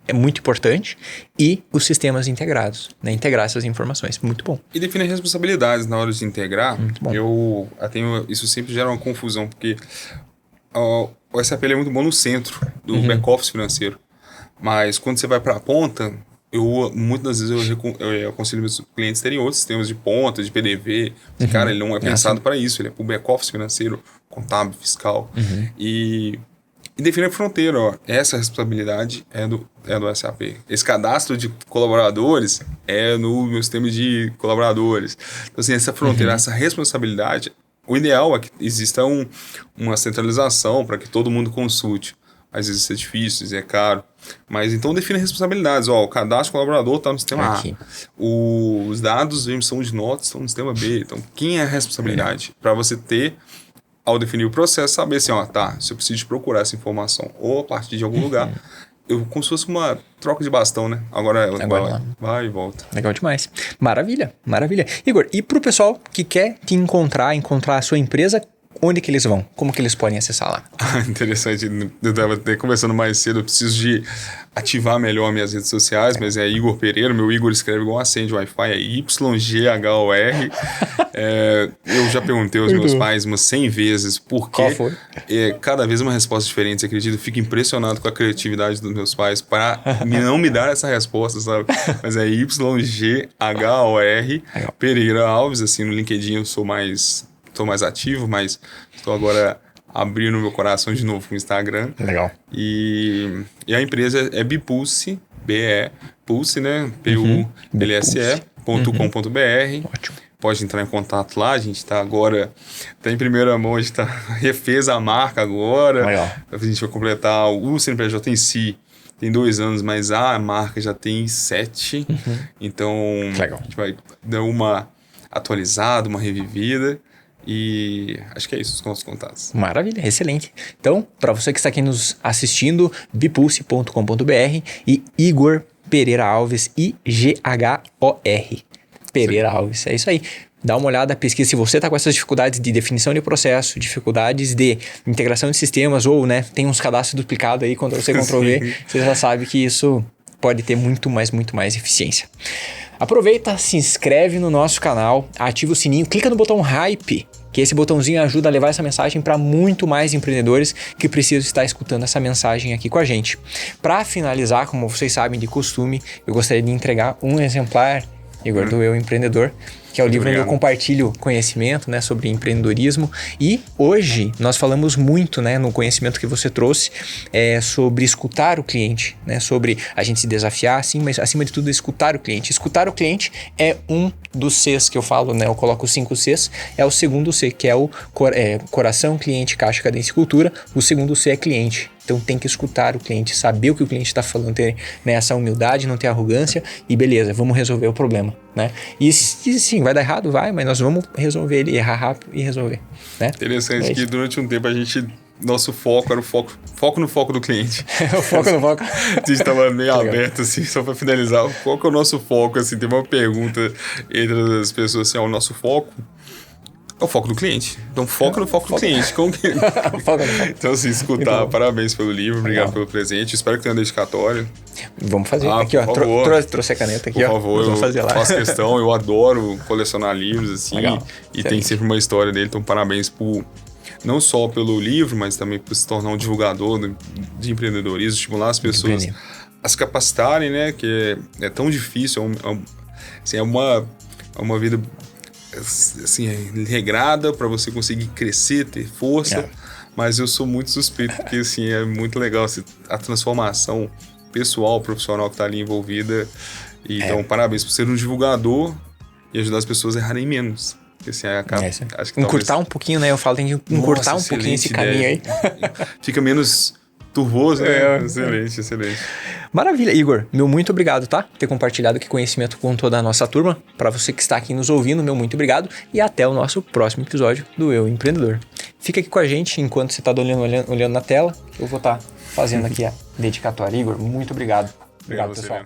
é muito importante, e os sistemas integrados, né? Integrar essas informações, muito bom. E definir responsabilidades na hora de integrar. Muito bom. Isso sempre gera uma confusão, porque o SAP é muito bom no centro do back-office financeiro, mas quando você vai para a ponta, muitas das vezes eu aconselho meus clientes terem outros sistemas de ponta, de PDV. Cara, ele não é pensado para isso, ele é para o back-office financeiro, contábil, fiscal. E definir a fronteira, essa responsabilidade é do SAP. Esse cadastro de colaboradores é no meu sistema de colaboradores. Então, assim, essa fronteira, essa responsabilidade, o ideal é que exista uma centralização para que todo mundo consulte. Às vezes isso é difícil, isso é caro. Mas então define responsabilidades. O cadastro colaborador está no sistema A. Os dados de emissão de notas estão no sistema B. Então, quem é a responsabilidade? Para você ter, ao definir o processo, saber assim, se eu preciso procurar essa informação ou a partir de algum lugar, como se fosse uma troca de bastão, né? Agora vai e volta. Legal demais. Maravilha, maravilha. Igor, e para o pessoal que quer te encontrar a sua empresa, onde que eles vão? Como que eles podem acessar lá? Interessante. Eu estava até conversando mais cedo, eu preciso de ativar melhor minhas redes sociais, mas é Igor Pereira, meu Igor escreve igual acende Wi-Fi, é YGHOR. Eu já perguntei aos meus pais umas 100 vezes por quê. Qual foi? Cada vez uma resposta diferente, você acredita? Eu fico impressionado com a criatividade dos meus pais para não me dar essa resposta, sabe? Mas é YGHOR Pereira Alves, assim, no LinkedIn eu sou mais ativo, mas estou agora abrindo meu coração de novo com o Instagram. Legal. E a empresa é Bpulse, Pulse, né? PULSE.com.br. Ótimo. Pode entrar em contato lá, a gente está agora, em primeira mão, a gente refez a marca agora. Legal. A gente vai completar o CNPJ em si. Tem 2 anos, mas a marca já tem 7. Então, legal. A gente vai dar uma atualizada, uma revivida. E acho que é isso, os nossos contatos. Maravilha, excelente. Então, para você que está aqui nos assistindo, bipulse.com.br e Igor Pereira Alves, I-G-H-O-R. Pereira Alves, é isso aí. Dá uma olhada, pesquisa se você está com essas dificuldades de definição de processo, dificuldades de integração de sistemas ou, né, tem uns cadastros duplicados aí, Ctrl-C, Ctrl-V, você já sabe que isso pode ter muito mais eficiência. Aproveita, se inscreve no nosso canal, ativa o sininho, clica no botão Hype, que esse botãozinho ajuda a levar essa mensagem para muito mais empreendedores que precisam estar escutando essa mensagem aqui com a gente. Para finalizar, como vocês sabem de costume, eu gostaria de entregar um exemplar, Igor, do Eu Empreendedor, que é o livro onde eu compartilho conhecimento, né, sobre empreendedorismo. E hoje nós falamos muito, né, no conhecimento que você trouxe, sobre escutar o cliente, né, sobre a gente se desafiar, sim, mas acima de tudo escutar o cliente. Escutar o cliente é um dos Cs que eu falo, né, eu coloco os 5 Cs, é o segundo C, que é o coração, cliente, caixa, cadência e cultura. O segundo C é cliente. Então tem que escutar o cliente, saber o que o cliente está falando, ter, né, essa humildade, não ter arrogância e beleza, vamos resolver o problema, né? E sim, vai dar errado, vai, mas nós vamos resolver ele, errar rápido e resolver, né? Interessante que durante um tempo nosso foco era o foco no foco do cliente. O foco no foco. A gente estava meio aberto, assim, só para finalizar. Qual que é o nosso foco? Assim, tem uma pergunta entre as pessoas, assim, o nosso foco é o foco do cliente. Então, foca no foco do cliente. Como que... Então, assim, escutar. Parabéns pelo livro, obrigado pelo presente. Espero que tenha um dedicatório. Vamos fazer. Aqui, ó. Trouxe a caneta aqui, por favor, vamos fazer lá. Faço questão. Eu adoro colecionar livros, assim. Legal. E tem sempre uma história dele. Então, parabéns não só pelo livro, mas também por se tornar um divulgador de empreendedorismo, estimular as pessoas a se capacitarem, né? Que é tão difícil. Assim, é uma vida... assim, regrada para você conseguir crescer, ter força, mas eu sou muito suspeito porque assim, é muito legal assim, a transformação pessoal, profissional que está ali envolvida. E, então, parabéns por ser um divulgador e ajudar as pessoas a errarem menos. Porque, assim, acho que encurtar um pouquinho, né? Eu falo, tem que encurtar um pouquinho esse caminho aí. Fica menos turvoso, né? Excelente. Maravilha, Igor. Meu muito obrigado, tá? Por ter compartilhado aqui conhecimento com toda a nossa turma. Para você que está aqui nos ouvindo, meu muito obrigado. E até o nosso próximo episódio do Eu Empreendedor. Fica aqui com a gente enquanto você está olhando na tela. Eu vou estar fazendo aqui a dedicatória. Igor, muito obrigado. Obrigado, pessoal.